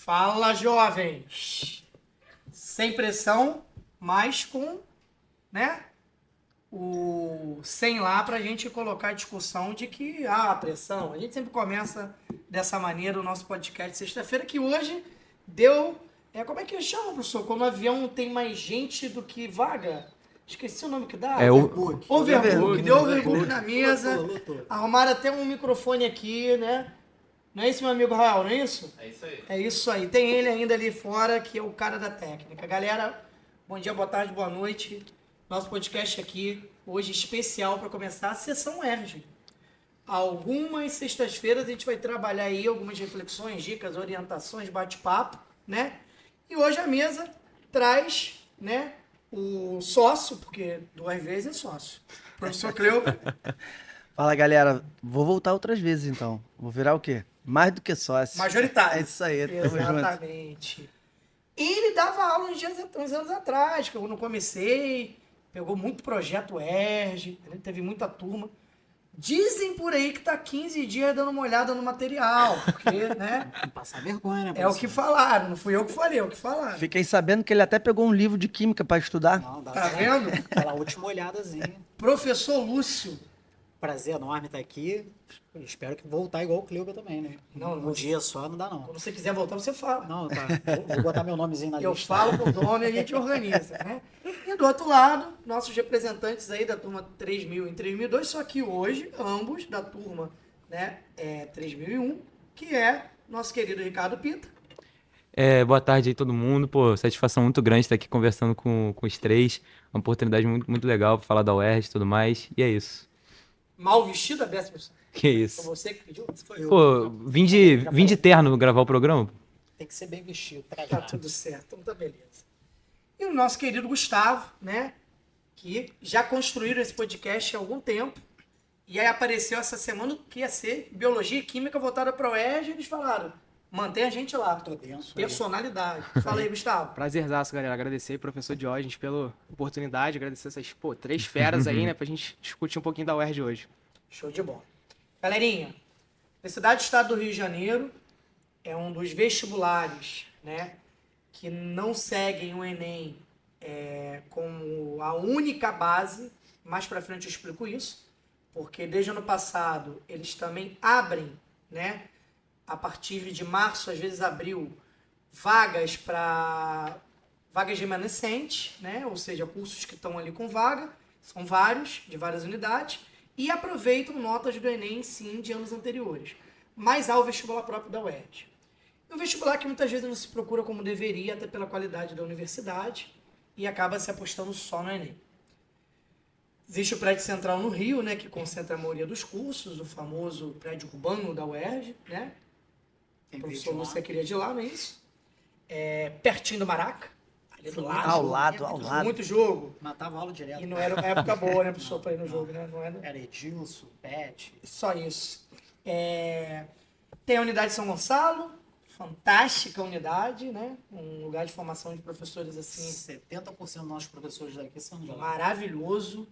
Fala, jovens! Sem pressão, mas com, né, o sem lá pra gente colocar a discussão de que pressão. A gente sempre começa dessa maneira o nosso podcast de sexta-feira, que hoje deu. Como é que chama, professor? Quando o avião tem mais gente do que vaga? Esqueci o nome que dá. Overbook. Deu overbook na mesa. Lotou. Arrumaram até um microfone aqui, né? Não é isso, meu amigo Raul, não é isso? É isso aí. É isso aí. Tem ele ainda ali fora, que é o cara da técnica. Galera, bom dia, boa tarde, boa noite. Nosso podcast aqui, hoje especial para começar a sessão ERJ. Algumas sextas-feiras a gente vai trabalhar aí algumas reflexões, dicas, orientações, bate-papo, né? E hoje a mesa traz, né, o sócio, porque 2 vezes é sócio. Professor Cleo. Fala, galera. Vou voltar outras vezes, então. Vou virar o quê? Mais do que sócio. Majoritário. É isso aí, tamo junto. Exatamente. E ele dava aula uns anos atrás, que eu não comecei, pegou muito projeto ERJ, ele teve muita turma. Dizem por aí que tá 15 dias dando uma olhada no material, porque, né? Não passar vergonha, né? É o que falaram, não fui eu que falei, é o que falaram. Fiquei sabendo que ele até pegou um livro de química pra estudar. Não, dá Tá vendo? aquela última olhadazinha. Professor Lúcio. Prazer enorme estar aqui. Eu espero que voltar igual o Cleuba também, né? Não, um você- dia só não dá, não. Quando você quiser voltar, você fala. Não, tá. Vou botar meu nomezinho na Eu lista. falo com o dono e a gente organiza, né? E do outro lado, nossos representantes aí da turma 3000 em 3002, só que hoje, ambos da turma, né, 3001, que é nosso querido Ricardo Pita. Boa tarde aí todo mundo. Pô, satisfação muito grande estar aqui conversando com os três. Uma oportunidade muito, muito legal para falar da UERJ e tudo mais. E é isso. Mal vestido, a beça, professor. Que Foi isso. você que pediu? Foi eu. Pô, vim de terno gravar o programa. Tem que ser bem vestido. Tá tudo certo, então tá beleza. E o nosso querido Gustavo, né, que já construíram esse podcast há algum tempo, e aí apareceu essa semana que ia ser Biologia e Química voltada para o UERJ, e eles falaram, mantém a gente lá. Tô dentro. Personalidade. Fala aí, Gustavo. Prazerzaço, galera. Agradecer aí, professor Diógenes, pela oportunidade. Agradecer essas, 3 feras aí, né? Pra gente discutir um pouquinho da UERJ hoje. Show de bola. Galerinha, Universidade do Estado do Rio de Janeiro é um dos vestibulares, né, que não seguem o Enem como a única base. Mais para frente eu explico isso, porque desde o ano passado eles também abrem, né, a partir de março, às vezes abril, vagas remanescentes, né, ou seja, cursos que estão ali com vaga, são vários, de várias unidades, e aproveitam notas do Enem, sim, de anos anteriores. Mas há o vestibular próprio da UERJ. E um vestibular que muitas vezes não se procura como deveria, até pela qualidade da universidade, e acaba se apostando só no Enem. Existe o prédio central no Rio, né, que concentra a maioria dos cursos, o famoso prédio urbano da UERJ, né? Quem O veio professor de lá? Lúcio queria de lá, não é isso? Pertinho do Maraca, ali do lado. Ao lado. Muito jogo. Matava aula direto. E não era uma época boa, né, professor, para ir no jogo, né? Não era Era Edilson, Pet. só isso. Tem a unidade de São Gonçalo, fantástica unidade, né? Um lugar de formação de professores assim 70% dos nossos professores daqui são de lá. maravilhoso.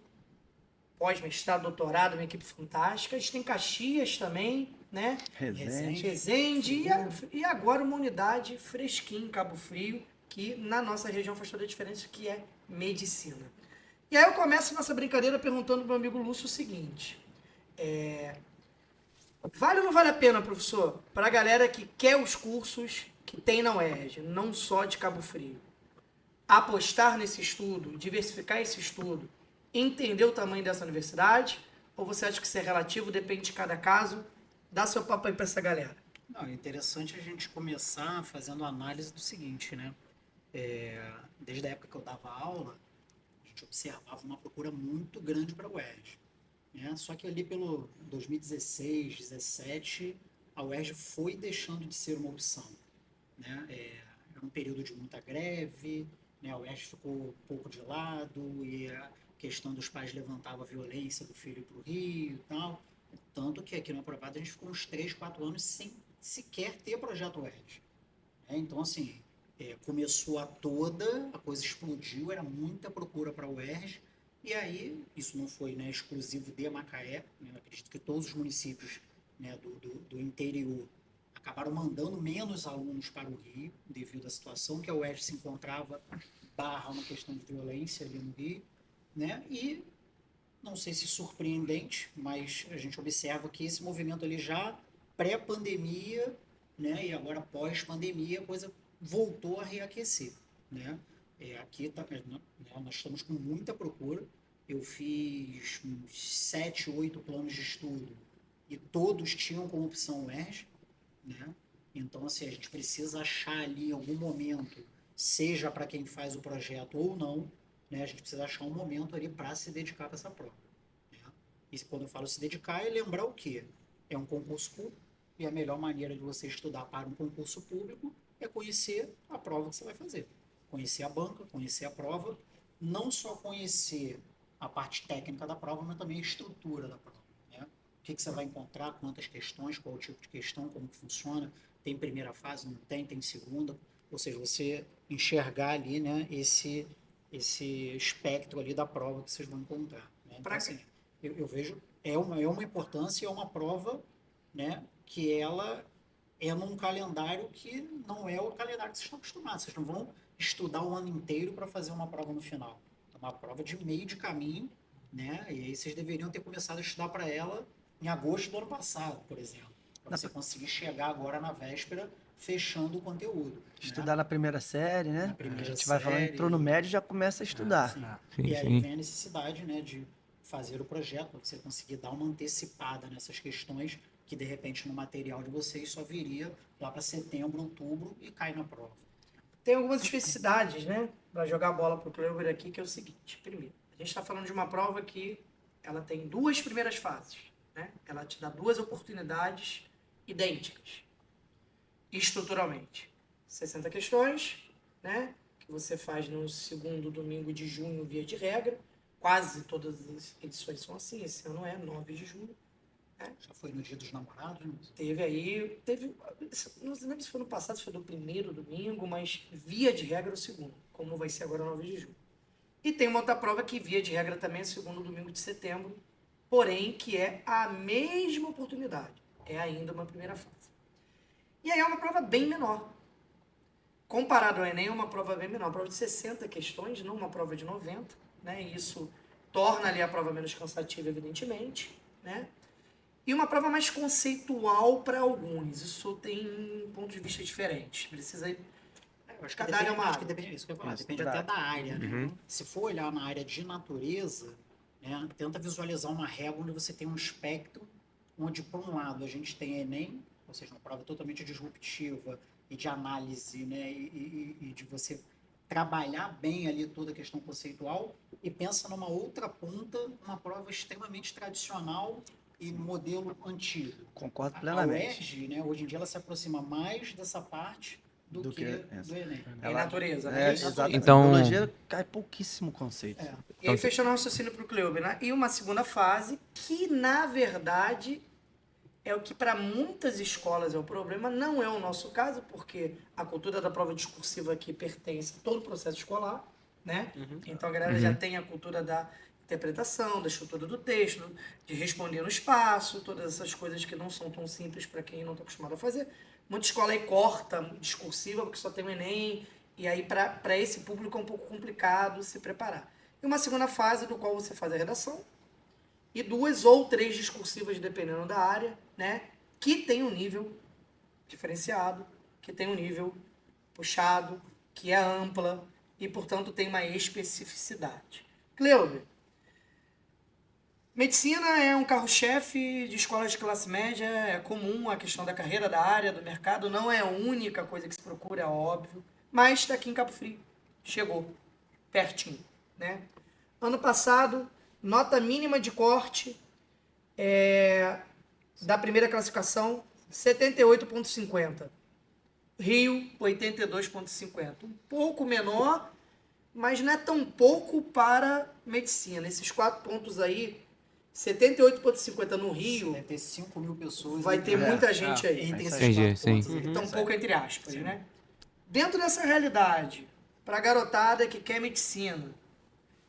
Pós-mestrado, doutorado, uma equipe fantástica. A gente tem Caxias também, né? Resende e agora uma unidade fresquinha em Cabo Frio, que na nossa região faz toda a diferença, que é medicina. E aí eu começo nossa brincadeira perguntando pro meu amigo Lúcio o seguinte: vale ou não vale a pena, professor, para a galera que quer os cursos que tem na UERJ, não só de Cabo Frio, apostar nesse estudo, diversificar esse estudo, entender o tamanho dessa universidade? Ou você acha que isso é relativo, depende de cada caso? Dá seu papo aí para essa galera. Não, é interessante a gente começar fazendo a análise do seguinte, né? Desde a época que eu dava aula, a gente observava uma procura muito grande para a UERJ. Né? Só que ali pelo 2016, 2017, a UERJ foi deixando de ser uma opção. Né? Era um período de muita greve, né? A UERJ ficou um pouco de lado e a questão dos pais levantava a violência do filho para o Rio e tal. Tanto que aqui no Aprovado a gente ficou uns 3, 4 anos sem sequer ter projeto UERJ. Então, assim, começou a coisa explodiu, era muita procura para a UERJ, e aí, isso não foi, né, exclusivo de Macaé, né, eu acredito que todos os municípios, né, do interior acabaram mandando menos alunos para o Rio, devido à situação que a UERJ se encontrava, barra uma questão de violência ali no Rio, né? E não sei se surpreendente, mas a gente observa que esse movimento ali já pré-pandemia, né? E agora pós-pandemia, a coisa voltou a reaquecer, né? Aqui né, nós estamos com muita procura. Eu fiz uns 7, 8 planos de estudo e todos tinham como opção UERJ, né? Então, assim, a gente precisa achar ali em algum momento, seja para quem faz o projeto ou não, né? A gente precisa achar um momento ali para se dedicar para essa prova, né? E quando eu falo se dedicar, é lembrar o quê? É um concurso público e a melhor maneira de você estudar para um concurso público é conhecer a prova que você vai fazer. Conhecer a banca, conhecer a prova, não só conhecer a parte técnica da prova, mas também a estrutura da prova, né? O que você vai encontrar, quantas questões, qual o tipo de questão, como que funciona, tem primeira fase, não tem, tem segunda, ou seja, você enxergar ali, né, esse espectro ali da prova que vocês vão encontrar, né? Então, assim, eu vejo, é uma importância, é uma prova, né, que ela é num calendário que não é o calendário que vocês estão acostumados, vocês não vão estudar o ano inteiro para fazer uma prova no final. É uma prova de meio de caminho, né? E aí vocês deveriam ter começado a estudar para ela em agosto do ano passado, por exemplo, para você conseguir chegar agora na véspera fechando o conteúdo, Estudar né? na primeira série, né? Na primeira A gente vai falando, série. entrou no médio já começa a estudar. Sim. Sim, E aí sim. vem a necessidade, né, de fazer o projeto, para você conseguir dar uma antecipada nessas questões que, de repente, no material de vocês só viria lá para setembro, outubro e cai na prova. Tem algumas especificidades, né? Para jogar a bola pro Cleber aqui, que é o seguinte. Primeiro, a gente está falando de uma prova que ela tem 2 primeiras fases, né? Ela te dá 2 oportunidades idênticas, estruturalmente. 60 questões, né? Que você faz no segundo domingo de junho, via de regra. Quase todas as edições são assim. Esse ano é 9 de junho. Já foi no Dia dos Namorados, né? Não lembro se foi no passado, se foi do primeiro domingo, mas via de regra o segundo, como vai ser agora 9 de julho. E tem uma outra prova que via de regra também é o segundo domingo de setembro, porém que é a mesma oportunidade, é ainda uma primeira fase. E aí é uma prova bem menor. Comparado ao Enem, é uma prova bem menor, uma prova de 60 questões, não uma prova de 90, né? E isso torna ali a prova menos cansativa, evidentemente, né? E uma prova mais conceitual para alguns. Isso tem pontos de vista diferentes. Precisa ir. Eu acho que Cada área é uma acho que área. depende, isso que eu ia falar, Isso, depende claro. até da área, né? Uhum. Se for olhar na área de natureza, né, tenta visualizar uma régua onde você tem um espectro, onde, por um lado, a gente tem Enem, ou seja, uma prova totalmente disruptiva e de análise, né, e de você trabalhar bem ali toda a questão conceitual, e pensa numa outra ponta, uma prova extremamente tradicional e modelo antigo. Concordo A plenamente. UERJ, né, hoje em dia, ela se aproxima mais dessa parte do que essa. do Enem. Em natureza, É, né? exatamente. Então- Biologia cai pouquíssimo conceito. É. E aí, fechando o raciocínio para o Cleube, né? E uma segunda fase, que na verdade é o que para muitas escolas é o problema, não é o nosso caso, porque a cultura da prova discursiva aqui pertence a todo o processo escolar, né? Então a galera já tem a cultura da interpretação, da estrutura do texto, de responder no espaço, todas essas coisas que não são tão simples para quem não está acostumado a fazer. Muita escola aí corta discursiva porque só tem o Enem, e aí para esse público é um pouco complicado se preparar. E uma segunda fase do qual você faz a redação, e 2 ou 3 discursivas, dependendo da área, né? Que tem um nível diferenciado, que tem um nível puxado, que é ampla e, portanto, tem uma especificidade. Cleube, medicina é um carro-chefe de escolas de classe média, é comum a questão da carreira, da área, do mercado, não é a única coisa que se procura, é óbvio, mas está aqui em Cabo Frio, chegou, pertinho, né? Ano passado, nota mínima de corte da primeira classificação, 78,50. Rio, 82,50. Um pouco menor, mas não é tão pouco para medicina. Esses 4 pontos aí, 78,50 no Rio, Deve ter 5 mil pessoas. vai ter entre- muita gente aí. Entre esses Entendi, 4 sim. pontos. Então, um pouco entre aspas, né? Dentro dessa realidade, para a garotada que quer medicina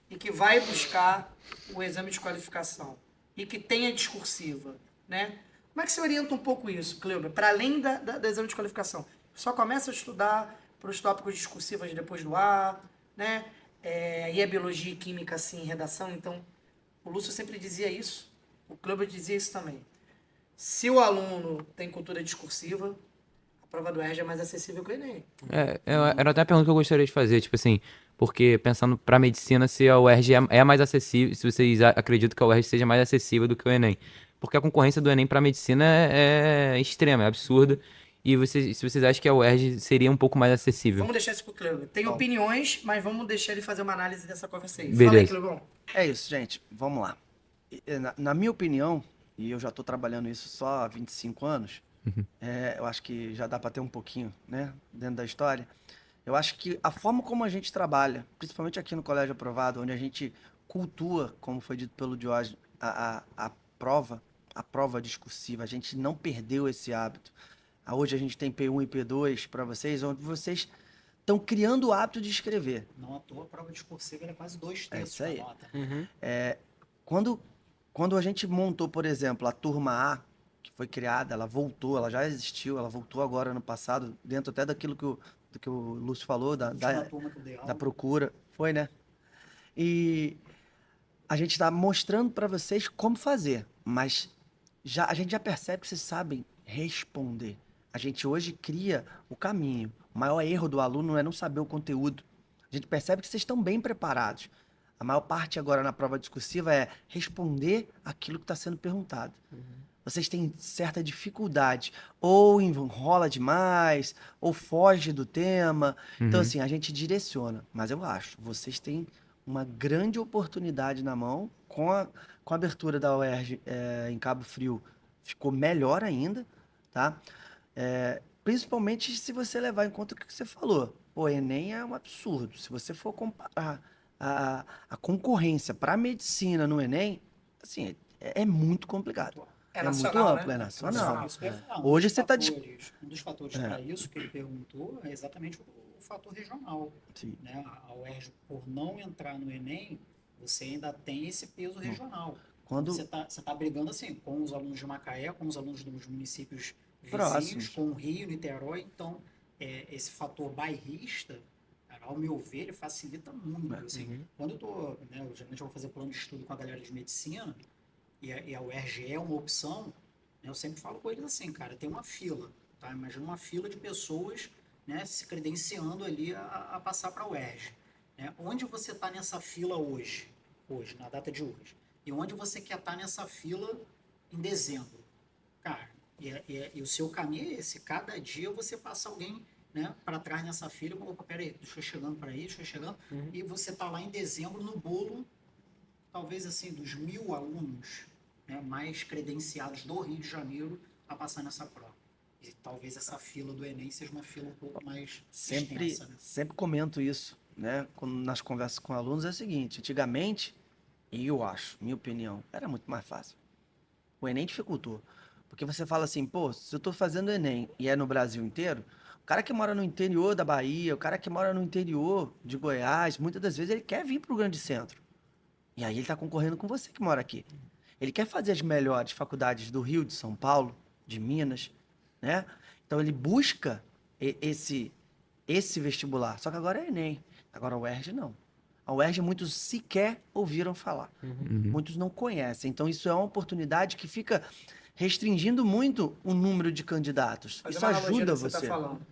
e que vai buscar o exame de qualificação e que tem a discursiva, né? Como é que você orienta um pouco isso, Cleuber? Para além da exame de qualificação. Só começa a estudar para os tópicos discursivos depois do A, né? E a biologia e química, assim, em redação. Então, o Lúcio sempre dizia isso. O Cleuber dizia isso também. Se o aluno tem cultura discursiva, a prova do ERJ é mais acessível que o Enem. Era até a pergunta que eu gostaria de fazer, tipo assim, porque pensando pra medicina, se a UERJ é mais acessível, se vocês acreditam que a UERJ seja mais acessível do que o Enem. Porque a concorrência do Enem pra medicina é extrema, é absurda. E se vocês acham que a UERJ seria um pouco mais acessível. Vamos deixar isso pro Cleuber. Tem opiniões, mas vamos deixar ele fazer uma análise dessa conversa aí. Beleza. Fala aí, Cleubão. É isso, gente. Vamos lá. Na minha opinião, e eu já estou trabalhando isso só há 25 anos, eu acho que já dá para ter um pouquinho, né, dentro da história. Eu acho que a forma como a gente trabalha, principalmente aqui no Colégio Aprovado, onde a gente cultua, como foi dito pelo Diógenes, a prova discursiva, a gente não perdeu esse hábito. Hoje a gente tem P1 e P2 para vocês, onde vocês estão criando o hábito de escrever. Não à toa, a prova discursiva era quase 2 terços isso aí. da nota. Quando a gente montou, por exemplo, a turma A, que foi criada, ela voltou, ela já existiu, ela voltou agora no passado, dentro até daquilo que o Lúcio falou, A última turma que eu dei aula, da procura. Foi, né? E a gente está mostrando para vocês como fazer, mas a gente já percebe que vocês sabem responder. A gente hoje cria o caminho. O maior erro do aluno é não saber o conteúdo. A gente percebe que vocês estão bem preparados. A maior parte agora na prova discursiva é responder aquilo que está sendo perguntado. Vocês têm certa dificuldade, ou enrola demais, ou foge do tema. Então, assim, a gente direciona. Mas eu acho, vocês têm uma grande oportunidade na mão. Com a abertura da UERJ em Cabo Frio, ficou melhor ainda, tá? Principalmente se você levar em conta o que você falou. O Enem é um absurdo. Se você for comparar a concorrência para a medicina no Enem, assim, é muito complicado. É muito nacional, amplo, né? é nacional. Isso que eu ia falar. Hoje Um dos você tá fatores- Um dos fatores para isso que ele perguntou é exatamente o fator regional. Sim. Né? A UERJ, por não entrar no Enem, você ainda tem esse peso regional. Quando Você tá brigando assim com os alunos de Macaé, com os alunos dos municípios vizinhos, Próximos. com o Rio, Niterói. Então, esse fator bairrista, cara, ao meu ver, ele facilita muito. Assim, quando eu tô, né, geralmente eu vou fazer plano de estudo com a galera de medicina, e a UERJ é uma opção, né, eu sempre falo com eles assim, cara, tem uma fila, tá? Imagina uma fila de pessoas, né, se credenciando ali a passar para a UERJ. Né? Onde você está nessa fila hoje, na data de hoje? E onde você quer estar nessa fila em dezembro? Cara, e o seu caminho é esse. Cada dia você passa alguém, né, para trás nessa fila e fala, opa, peraí, deixa eu chegando para aí, deixa eu chegando. E você tá lá em dezembro no bolo, talvez assim, dos 1.000 alunos, né, mais credenciados do Rio de Janeiro a passar nessa prova. E talvez essa fila do Enem seja uma fila um pouco mais sempre, extensa, né? sempre comento isso, né? Nas conversas com alunos é o seguinte, antigamente, e eu acho, minha opinião, era muito mais fácil. O Enem dificultou. Porque você fala assim, pô, se eu tô fazendo Enem e é no Brasil inteiro, o cara que mora no interior da Bahia, o cara que mora no interior de Goiás, muitas das vezes ele quer vir pro grande centro. E aí ele tá concorrendo com você que mora aqui. Ele quer fazer as melhores faculdades do Rio, de São Paulo, de Minas, né? Então ele busca esse vestibular. Só que agora é Enem. Agora a UERJ não. A UERJ muitos sequer ouviram falar. Muitos não conhecem. Então isso é uma oportunidade que fica restringindo muito o número de candidatos. Fazer Isso uma analogia ajuda do que você. tá falando.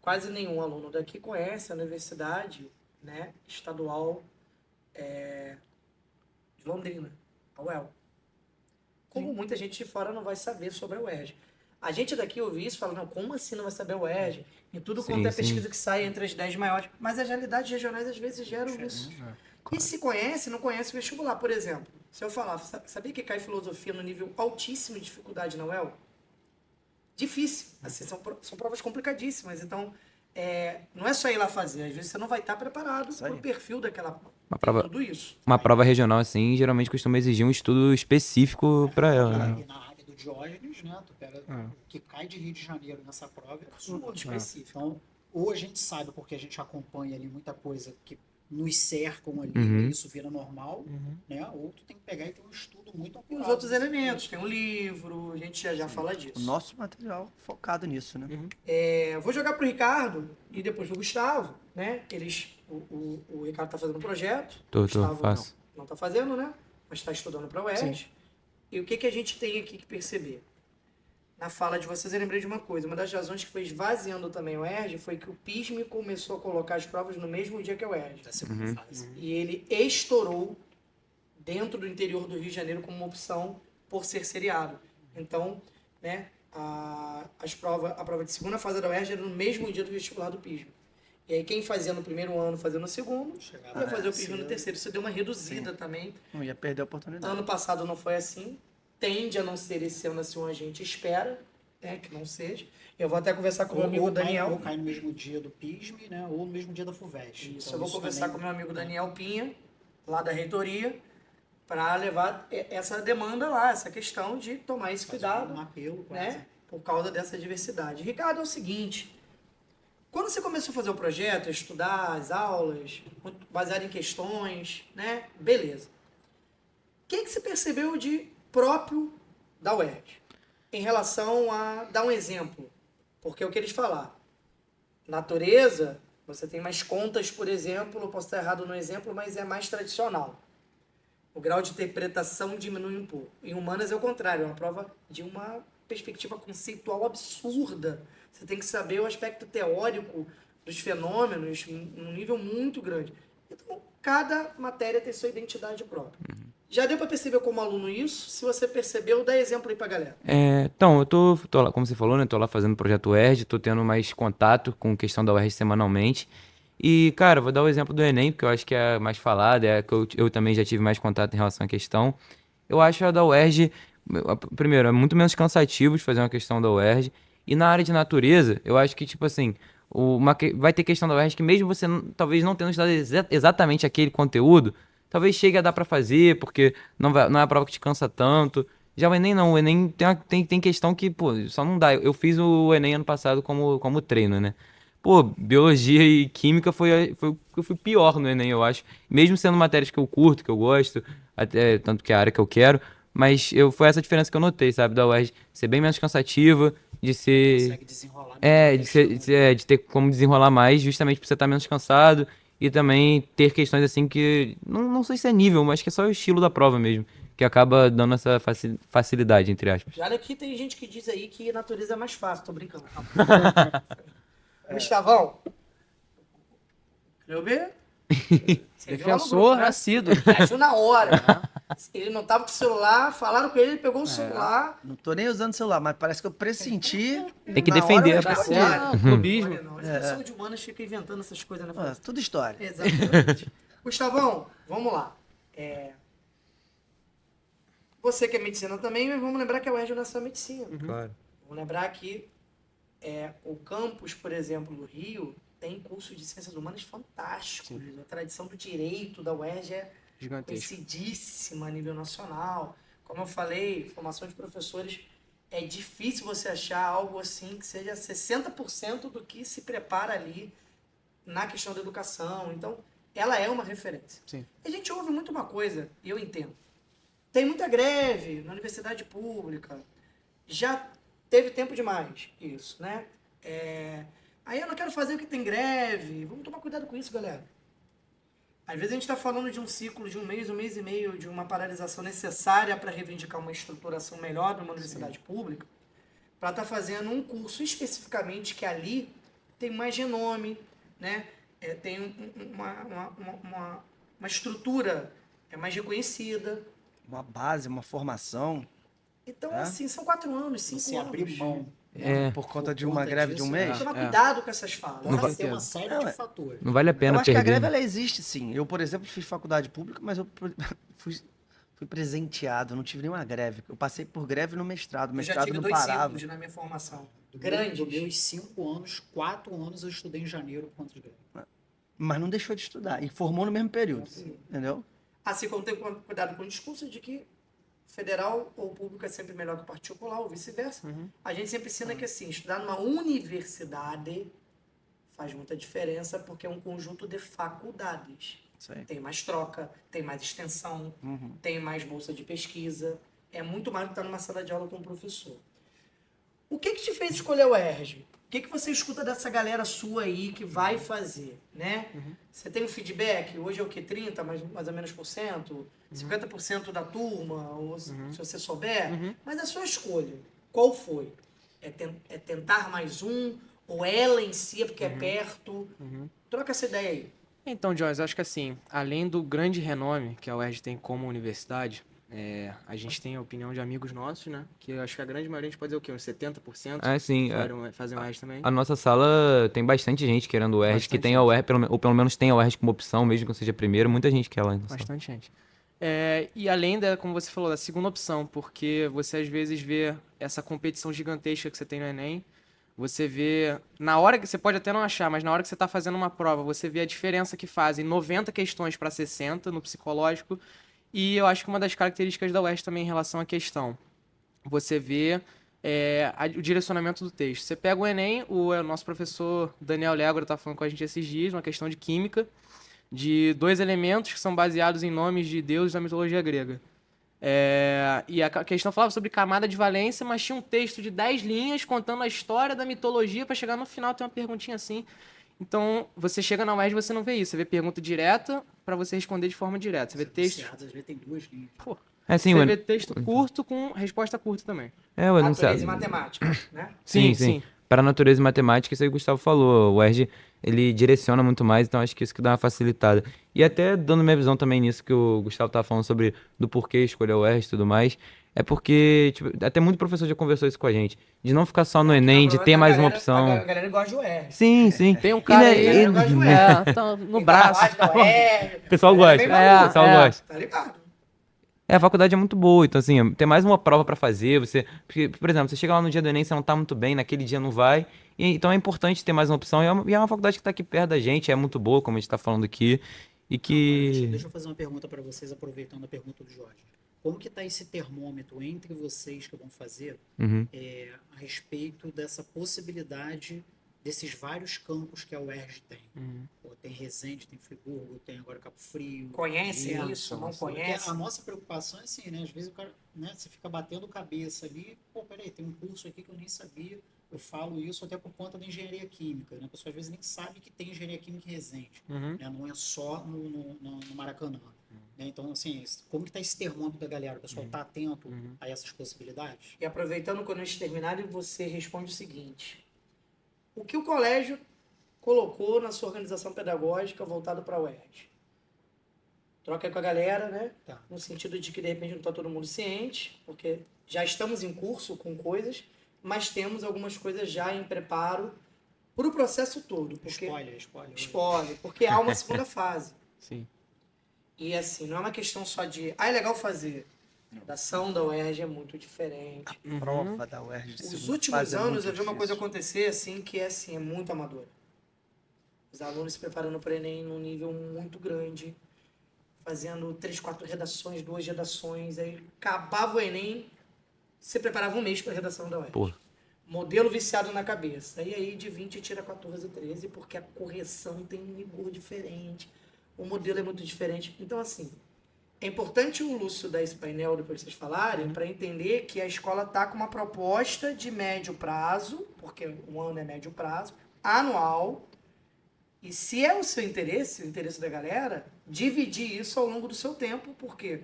Quase nenhum aluno daqui conhece a universidade, né, estadual de Londrina, a UEL. Como muita gente de fora não vai saber sobre a UERJ. A gente daqui ouve isso e fala, não, como assim não vai saber a UERJ? Em tudo Sim, quanto é sim. pesquisa que sai entre as 10 maiores. Mas as realidades regionais às vezes geram isso. E se conhece, não conhece o vestibular. Por exemplo, se eu falar, sabia que cai filosofia no nível altíssimo de dificuldade na UEL? Difícil. Assim, são provas complicadíssimas. Então, não é só ir lá fazer. Às vezes você não vai estar preparado Isso aí. para o perfil daquela... Uma prova- Tudo isso. Uma prova regional, assim, geralmente costuma exigir um estudo específico pra ela, né? E na área do Diógenes, né? Tu pega o que cai de Rio de Janeiro nessa prova é absurdo. Muito específico. Então, ou a gente sabe porque a gente acompanha ali muita coisa que nos cercam ali, Uhum. e isso vira normal, né? Ou tu tem que pegar e ter um estudo muito E apurado. os outros elementos, tem um livro, a gente já fala O disso. nosso material focado nisso, né? Eu vou jogar pro Ricardo e depois pro Gustavo, né? O Ricardo tá fazendo um projeto, o Gustavo faço. não tá fazendo, né? Mas tá estudando pra UERJ. E o que a gente tem aqui que perceber? Na fala de vocês, eu lembrei de uma coisa. Uma das razões que foi esvaziando também o UERJ foi que o PISM começou a colocar as provas no mesmo dia que a UERJ. Da segunda fase. E ele estourou dentro do interior do Rio de Janeiro como uma opção por ser seriado. Então, né, a prova de segunda fase da UERJ era no mesmo dia do vestibular do PISM. E aí quem fazia no primeiro ano, fazia no segundo, Chegava ia fazer o cedo. PISM no terceiro. Isso deu uma reduzida também. Não ia perder a oportunidade. Ano passado não foi assim. Tende a não ser esse ano assim, a gente espera, né, que não seja. Eu vou até conversar com o meu amigo Ou Daniel. cai no mesmo dia do PISM, né? Ou no mesmo dia da FUVEST. Isso, Então, eu vou conversar também- com o meu amigo Daniel Pinha, lá da reitoria, para levar essa demanda lá, essa questão de tomar esse faz cuidado, um apelo quase. né, por causa dessa diversidade. Ricardo, é o seguinte, quando você começou a fazer o projeto, a estudar as aulas, baseado em questões, né, beleza. O que você percebeu de próprio da UERJ em relação a dar um exemplo? Porque é o que eles falaram. Natureza, você tem mais contas, por exemplo, eu posso estar errado no exemplo, mas é mais tradicional. O grau de interpretação diminui um pouco. Em humanas é o contrário, é uma prova de uma perspectiva conceitual absurda. Você tem que saber o aspecto teórico dos fenômenos num nível muito grande. Então, cada matéria tem sua identidade própria. Já deu para perceber como aluno isso? Se você percebeu, dá exemplo aí pra galera. Então, eu tô lá, como você falou, né? Tô lá fazendo o projeto UERJ, tô tendo mais contato com questão da UERJ semanalmente. E, cara, vou dar o exemplo do Enem, porque eu acho que é a mais falada, é a que eu também já tive mais contato em relação à questão. Eu acho a da UERJ, primeiro, é muito menos cansativo de fazer uma questão da UERJ. E na área de natureza, eu acho que, tipo assim, vai ter questão da UERJ que mesmo você talvez não tendo estudado exatamente aquele conteúdo, talvez chegue a dar pra fazer, porque não é a prova que te cansa tanto. Já o Enem não, o Enem tem questão que, pô, só não dá. Eu fiz o Enem ano passado como treino, né? Pô, biologia e química foi o que eu fui pior no Enem, eu acho. Mesmo sendo matérias que eu curto, que eu gosto, até tanto que é a área que eu quero, mas foi essa diferença que eu notei, sabe? Da UERJ ser bem menos cansativa, de ser. Consegue desenrolar melhor a questão. De ter como desenrolar mais, justamente por você estar menos cansado e também ter questões assim que não sei se é nível, mas que é só o estilo da prova mesmo, que acaba dando essa facilidade, entre aspas. Já olha aqui, tem gente que diz aí que natureza é mais fácil, tô brincando. Tá? Gustavão. Cleuber? Você viu lá no Defensor grupo, né? nascido. Agiu na hora. Ele não tava com o celular, falaram com ele, ele pegou o celular. Não tô nem usando o celular, mas parece que eu pressenti. Tem que na hora defender eu a respondi. pessoa. Ah, clubismo. Olha, não. Essa pessoa de humanas fica inventando essas coisas, né? Ah, tudo história. Exatamente. Gustavão, vamos lá. Você que é medicina também, mas vamos lembrar que a UERJ não é só medicina. Claro. Vamos lembrar que o campus, por exemplo, do Rio, tem cursos de ciências humanas fantásticos. A tradição do direito da UERJ é Gigantesco. conhecidíssima a nível nacional. Como eu falei, formação de professores, é difícil você achar algo assim que seja 60% do que se prepara ali na questão da educação. Então, ela é uma referência. Sim. A gente ouve muito uma coisa, e eu entendo. Tem muita greve na universidade pública. Já teve tempo demais isso, né? Aí eu não quero fazer o que tem greve. Vamos tomar cuidado com isso, galera. Às vezes a gente está falando de um ciclo de um mês e meio, de uma paralisação necessária para reivindicar uma estruturação melhor de uma universidade pública, para estar fazendo um curso especificamente que ali tem mais genome, né? Tem uma estrutura mais reconhecida. Uma base, uma formação. Então, assim, são 4 anos, 5 Você anos. abrir mão. Por conta de Por uma conta greve de um disso, mês. Tomar cuidado com essas falas. Não Pode vai- ser uma série Não, de é- fatores. Não vale a Eu pena acho que a perder. greve ela existe, sim. Eu, por exemplo, fiz faculdade pública, mas eu fui presenteado, não tive nenhuma greve. Eu passei por greve no mestrado, o Eu já mestrado tive não 2 parava. ciclos na minha formação. Dos Grandes. meus 5 anos, 4 anos eu estudei em janeiro por conta de greve. Mas não deixou de estudar. E formou no mesmo período. Entendeu? Assim como tem cuidado com o discurso de que federal ou público é sempre melhor que o particular, ou vice-versa. A gente sempre ensina que, assim, estudar numa universidade faz muita diferença porque é um conjunto de faculdades. Isso aí. Tem mais troca, tem mais extensão, tem mais bolsa de pesquisa. É muito mais do que estar numa sala de aula com um professor. O que te fez escolher o ERJ? O que você escuta dessa galera sua aí que vai fazer, né? Você tem um feedback? Hoje é o quê? 30, mais ou menos por cento? 50% da turma? Ou se você souber? Mas a sua escolha, qual foi? É tentar mais um? Ou ela em si, é porque é perto? Troca essa ideia aí. Então, Joyce, eu acho que assim, além do grande renome que a UERJ tem como universidade, a gente tem a opinião de amigos nossos, né? Que eu acho que a grande maioria, a gente pode dizer o quê? Uns 70%? Sim. Fazem UERJ também. A nossa sala tem bastante gente querendo o UERJ, que Bastante tem a UERJ, ou pelo menos tem a UERJ como opção, mesmo que não seja primeiro. Muita gente quer lá. Bastante gente. E além da, como você falou, da segunda opção, porque você às vezes vê essa competição gigantesca que você tem no Enem, você vê, na hora que você pode até não achar, mas na hora que você está fazendo uma prova, você vê a diferença que fazem 90 questões para 60 no psicológico, e eu acho que uma das características da UERJ também em relação à questão, você vê o direcionamento do texto. Você pega o Enem, o nosso professor Daniel Légora está falando com a gente esses dias, uma questão de química, de 2 elementos que são baseados em nomes de deuses da mitologia grega. E a questão falava sobre camada de valência, mas tinha um texto de 10 linhas contando a história da mitologia para chegar no final tem uma perguntinha assim. Então, você chega na UERJ e você não vê isso. Você vê pergunta direta para você responder de forma direta. Você vê texto... Às vezes tem 2 linhas. Sim, Você vê texto curto com resposta curta também. o enunciado. Natureza e matemática, né? Sim. Para natureza e matemática, isso aí o Gustavo falou. O UERJ, ele direciona muito mais, então acho que isso que dá uma facilitada. E até dando minha visão também nisso que o Gustavo estava falando sobre do porquê escolher o UERJ e tudo mais, é porque, tipo, até muito professor já conversou isso com a gente, de não ficar só no Enem, de ter mais uma opção. A galera gosta de UERJ. Sim. Tem um cara aí, eu gosto de UERJ. tá no braço. O pessoal gosta. O pessoal gosta. Tá ligado? A faculdade é muito boa, então assim, tem mais uma prova pra fazer, porque, por exemplo, você chega lá no dia do Enem, você não tá muito bem, naquele dia não vai, então é importante ter mais uma opção, e é uma faculdade que tá aqui perto da gente, é muito boa, como a gente tá falando aqui, e que... Deixa eu fazer uma pergunta para vocês, aproveitando a pergunta do Jorge. Como que tá esse termômetro entre vocês que vão fazer a respeito dessa possibilidade desses vários campos que a UERJ tem? Pô, tem Resende, tem Friburgo, tem agora Cabo Frio. Conhece isso? Não conhece? A nossa preocupação é assim, né? Às vezes o cara, né, você fica batendo cabeça ali, pô, peraí, tem um curso aqui que eu nem sabia. Eu falo isso até por conta da engenharia química, né? A pessoa às vezes nem sabe que tem engenharia química em Resende, né? Não é só no Maracanã. Né? Então, assim, como que tá esse termômetro da galera? O pessoal tá atento a essas possibilidades? E aproveitando quando eles terminarem, você responde o seguinte: o que o colégio colocou na sua organização pedagógica voltado para a UERJ? Troca aí com a galera, né? Tá. No sentido de que de repente não está todo mundo ciente, porque já estamos em curso com coisas, mas temos algumas coisas já em preparo para o processo todo. Porque, spoiler, porque há uma segunda fase. Sim. E assim, não é uma questão só de, é legal fazer. A redação da UERJ é muito diferente. Prova da UERJ. de Os segunda últimos fase é anos muito eu vi uma coisa difícil. acontecer assim que é muito amadora. Os alunos se preparando para o Enem num nível muito grande, fazendo 3, 4 redações, 2 redações, aí acabava o Enem, se preparava um mês para a redação da UERJ. Pô. Modelo viciado na cabeça. E aí de 20 tira 14, 13, porque a correção tem um rigor diferente, o modelo é muito diferente. Então assim, é importante o Lúcio dar esse painel depois que vocês falarem, para entender que a escola está com uma proposta de médio prazo, porque um ano é médio prazo, anual, e se é o seu interesse, o interesse da galera, dividir isso ao longo do seu tempo, porque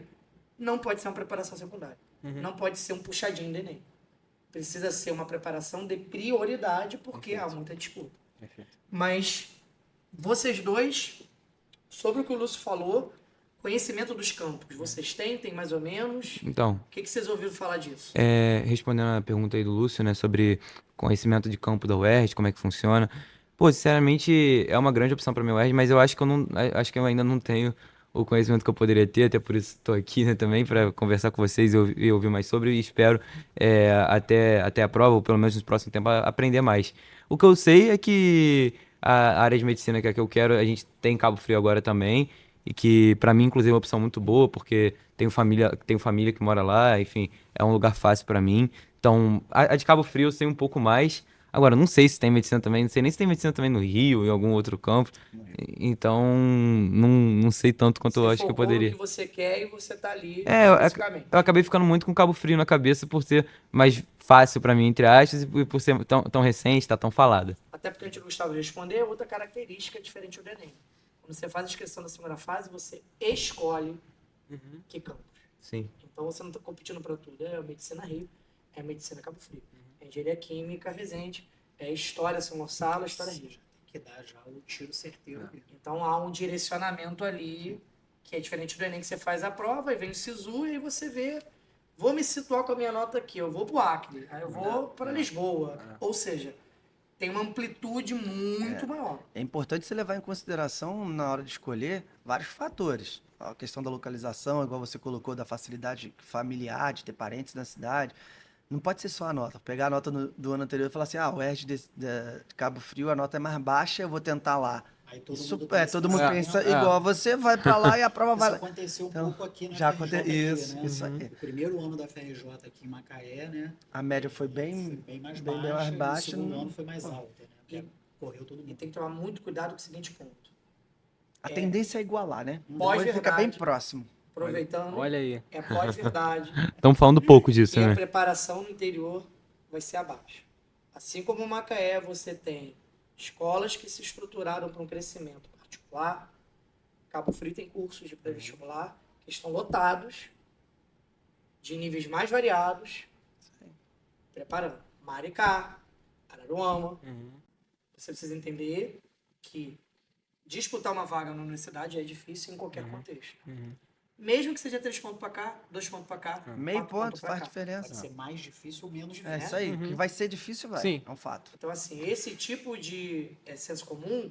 não pode ser uma preparação secundária, não pode ser um puxadinho do Enem. Precisa ser uma preparação de prioridade, porque há muita disputa. Perfeito. Mas vocês dois, sobre o que o Lúcio falou, conhecimento dos campos, vocês têm? Tem mais ou menos? Então, O que vocês ouviram falar disso? respondendo a pergunta aí do Lúcio, né, sobre conhecimento de campo da UERJ, como é que funciona. Pô, sinceramente, é uma grande opção para minha UERJ, mas eu acho que eu ainda não tenho o conhecimento que eu poderia ter, até por isso estou aqui, né, também, para conversar com vocês e ouvir mais sobre, e espero até a prova, ou pelo menos nos próximos tempos, aprender mais. O que eu sei é que a área de medicina, que é a que eu quero, a gente tem em Cabo Frio agora também, e que para mim, inclusive, é uma opção muito boa, porque tenho família que mora lá, enfim, é um lugar fácil para mim. Então, a de Cabo Frio eu sei um pouco mais. Agora, não sei se tem medicina também, não sei nem se tem medicina também no Rio, em algum outro campo. Então, não sei tanto quanto eu Você acho que eu focou no poderia. que você quer e você tá ali É, especificamente. eu acabei ficando muito com Cabo Frio na cabeça por ser mais fácil pra mim, entre aspas, e por ser tão recente, tá tão falada. Até porque antes do Gustavo responder, é outra característica diferente do Enem. Quando você faz a inscrição da segunda fase, você escolhe que campus. Sim. Então você não está competindo para tudo. É a Medicina Rio, é a Medicina Cabo Frio. É Engenharia Química Resende, é História São Gonçalo, História Rio. Que dá já o tiro certeiro. Então há um direcionamento ali que é diferente do Enem, que você faz a prova e vem o SISU e aí você vê, vou me situar com a minha nota aqui, eu vou para o Acre, aí eu vou para Lisboa. Ou seja, tem uma amplitude muito maior. É importante você levar em consideração, na hora de escolher, vários fatores. A questão da localização, igual você colocou, da facilidade familiar, de ter parentes na cidade. Não pode ser só a nota. Pegar a nota do ano anterior e falar assim, o UERJ de Cabo Frio, a nota é mais baixa, eu vou tentar lá. Aí todo Isso, mundo pensa todo mundo assim, pensa né? igual a você, vai pra lá e a prova Isso vai... aconteceu um Então, pouco aqui na já FRJ aconteceu aqui, né? isso aí. O primeiro ano da FRJ aqui em Macaé, né? A média foi Foi bem, bem mais bem baixa, mais e o baixa. segundo ano foi mais alta, né? Porque correu todo E mundo. tem que tomar muito cuidado com o seguinte ponto. A tendência é igualar, né? Pós-verdade. Depois fica bem próximo. Aproveitando, Olha aí. é pós-verdade. Estamos falando pouco disso, E a né? preparação no interior vai ser abaixo. Assim como em Macaé, você tem escolas que se estruturaram para um crescimento particular. Cabo Frio tem cursos de pré-vestibular que estão lotados, de níveis mais variados, preparando. Maricá, Araruama. Você precisa entender que disputar uma vaga na universidade é difícil em qualquer contexto. Mesmo que seja 3 pontos para cá, 2 pontos para cá, Meio 4 ponto pontos para faz cá. diferença. Pode ser mais difícil ou menos É difícil. isso aí. Que vai ser difícil, vai. Sim. É um fato. Então, assim, esse tipo de senso comum,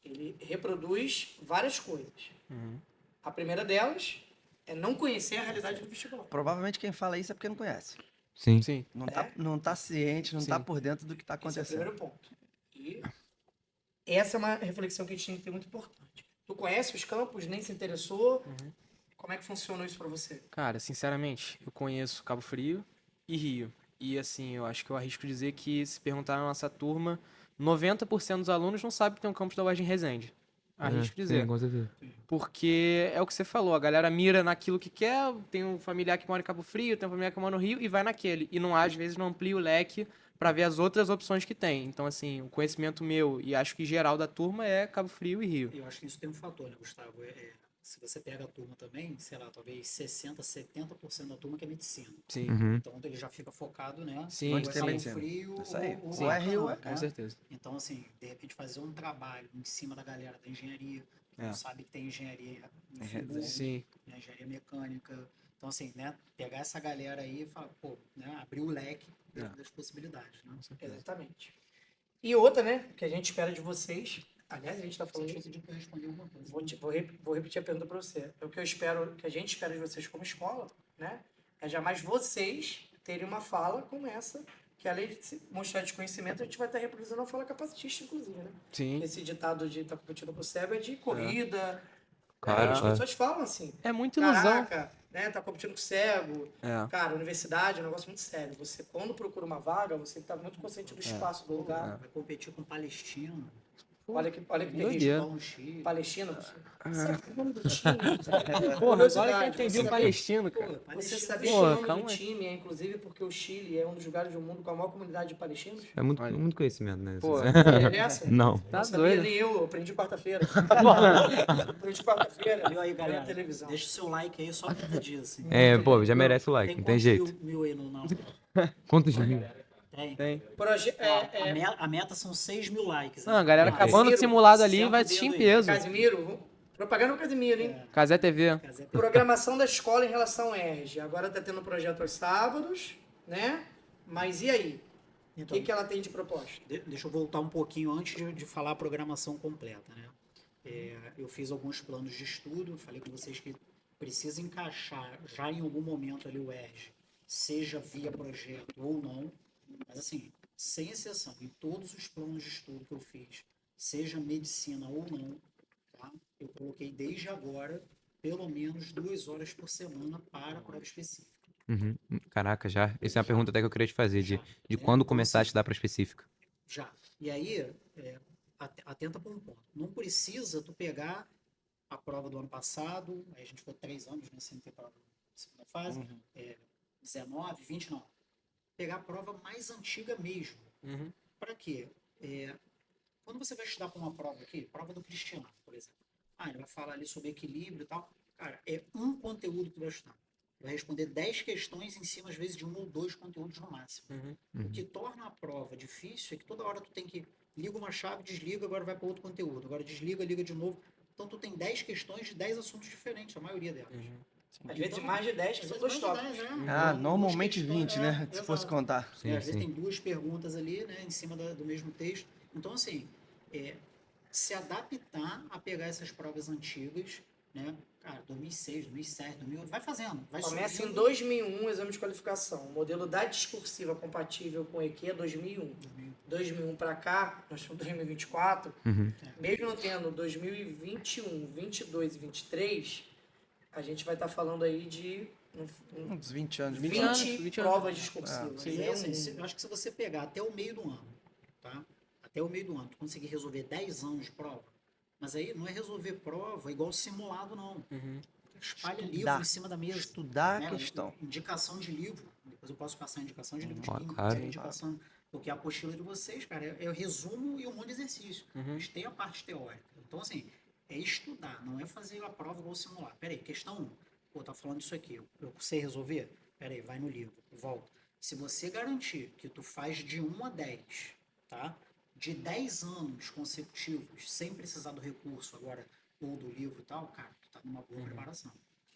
ele reproduz várias coisas. A primeira delas é não conhecer a realidade do vestibular. Provavelmente quem fala isso é porque não conhece. Sim. Sim. Não tá ciente, não tá Sim. por dentro do que tá Esse é o acontecendo. primeiro ponto. E essa é uma reflexão que a gente tem que ter muito importante. Tu conhece os campos, nem se interessou. Como é que funcionou isso para você? Cara, sinceramente, eu conheço Cabo Frio e Rio. E assim, eu acho que eu arrisco dizer que se perguntar na nossa turma, 90% dos alunos não sabe que tem um campus da UERJ em Resende. Arrisco dizer. Sim, com certeza. Porque é o que você falou, a galera mira naquilo que quer, tem um familiar que mora em Cabo Frio, tem um familiar que mora no Rio e vai naquele. E não, às vezes não amplia o leque para ver as outras opções que tem. Então, assim, o conhecimento meu e acho que geral da turma é Cabo Frio e Rio. Eu acho que isso tem um fator, né, Gustavo? Se você pega a turma também, sei lá, talvez 60%, 70% da turma que é medicina. Sim, Então ele já fica focado, né? Sim, Onde ou é tem Cabo medicina. Frio Isso aí. ou O RU não, é- com certeza. Então, assim, de repente fazer um trabalho em cima da galera da engenharia, que não sabe que tem engenharia no Friburgo, Sim. né, engenharia mecânica. Então, assim, né, pegar essa galera aí e falar, pô, né, abrir o leque das possibilidades, né? Exatamente. E outra, né, que a gente espera de vocês. Aliás, a gente está falando Você tinha disso. pedido para responder alguma coisa. Vou repetir a pergunta para você. É o que eu espero, que a gente espera de vocês como escola, né? É jamais vocês terem uma fala como essa, que além de se mostrar desconhecimento, a gente vai estar reproduzindo uma fala capacitista, inclusive, né? Sim. Esse ditado de estar competindo com o cego é de corrida. Claro, As claro. pessoas falam assim. É muita ilusão. Caraca, né? Tá competindo com o cego. É. Cara, universidade é um negócio muito sério. Você, quando procura uma vaga, você tá muito consciente do espaço, do lugar. Vai competir com palestino, Olha que Doideira. terrível. Paulo X. Palestina, sabe o nome do time? Porra, agora que eu Curiosidade, entendi você o palestino, cara. Você sabia que Pô, o nome calma do aí. time é inclusive porque o Chile é um dos lugares do mundo com a maior comunidade de palestinos? É muito conhecimento, né? Pô, Sabia essa? Não. Tá Não sabia, doido. nem eu aprendi quarta-feira. aprendi quarta-feira. Viu aí, na galera? televisão. Deixa o seu like aí só pra disso. Assim. É, pô, já merece o like, não tem quantos jeito. mil aí no não? Quantos mil? Tem. Tem. A meta são 6 mil likes. Não, a galera Ah, acabando o Casimiro, simulado ali senta vai o assistir em dedo aí. peso. Casimiro, propaganda do Casimiro, hein? Casé TV. Programação da escola em relação ao ERJ. Agora tá tendo projeto aos sábados, né? Mas e aí? O Então, que ela tem de proposta? deixa eu voltar um pouquinho antes de falar a programação completa, né? Eu fiz alguns planos de estudo, falei com vocês que precisa encaixar já em algum momento ali o ERJ, seja via projeto ou não, mas assim, sem exceção, em todos os planos de estudo que eu fiz, seja medicina ou não, tá? Eu coloquei desde agora pelo menos 2 horas por semana para a prova específica. Caraca, já. Essa é uma pergunta até que eu queria te fazer, de Já, de né? quando Então, começar a assim, estudar para específica. Já. E aí, atenta para um ponto. Não precisa tu pegar a prova do ano passado, aí a gente ficou 3 anos, né, sem ter prova na segunda fase, 19, 20, não. Pegar a prova mais antiga mesmo. Uhum. Para quê? Quando você vai estudar para uma prova aqui, prova do Cristiano, por exemplo. Ele vai falar ali sobre equilíbrio e tal. Cara, é um conteúdo que tu vai estudar. Vai responder 10 questões em cima, às vezes, de 1 ou 2 conteúdos no máximo. O que torna a prova difícil é que toda hora tu tem que liga uma chave, desliga, agora vai para outro conteúdo. Agora desliga, liga de novo. Então tu tem 10 questões de 10 assuntos diferentes, a maioria delas. Às vezes mais de 10 que Às são vezes 2 mais de tópicos. 10, Ah, Duas normalmente questões, 20, né? Se fosse exato. contar. Sim, Às vezes sim. tem 2 perguntas ali, né, em cima do mesmo texto. Então, assim, se adaptar a pegar essas provas antigas, né? Cara, 2006, 2007, 2008, vai fazendo, vai Começa em subindo. 2001, exame de qualificação. O modelo da discursiva compatível com EQ é 2001. 2001 para cá, nós estamos em 2024, mesmo não tendo 2021, 22 e 23, a gente vai estar falando aí de Uns 20 anos. 20, 20 anos. provas discursivas. E É aí, assim, um- eu acho que se você pegar até o meio do ano, tá? Até o meio do ano, tu conseguir resolver 10 anos de prova, mas aí não é resolver prova igual simulado, não. Espalha livro Estudar. em cima da mesa. Estudar a né? questão. Indicação de livro. Depois eu posso passar a indicação de livro de Ah, química, claro. indicação. Porque a apostila de vocês, cara, é o resumo e um monte de exercício. Eles têm a parte teórica. Então, assim, é estudar, não é fazer a prova igual simular. Peraí, questão 1. Pô, tá falando isso aqui. Eu sei resolver? Peraí, vai no livro, volta. Se você garantir que tu faz de 1 a 10, tá? De 10 anos consecutivos, sem precisar do recurso agora, ou do livro e tal, cara, tu tá numa boa preparação.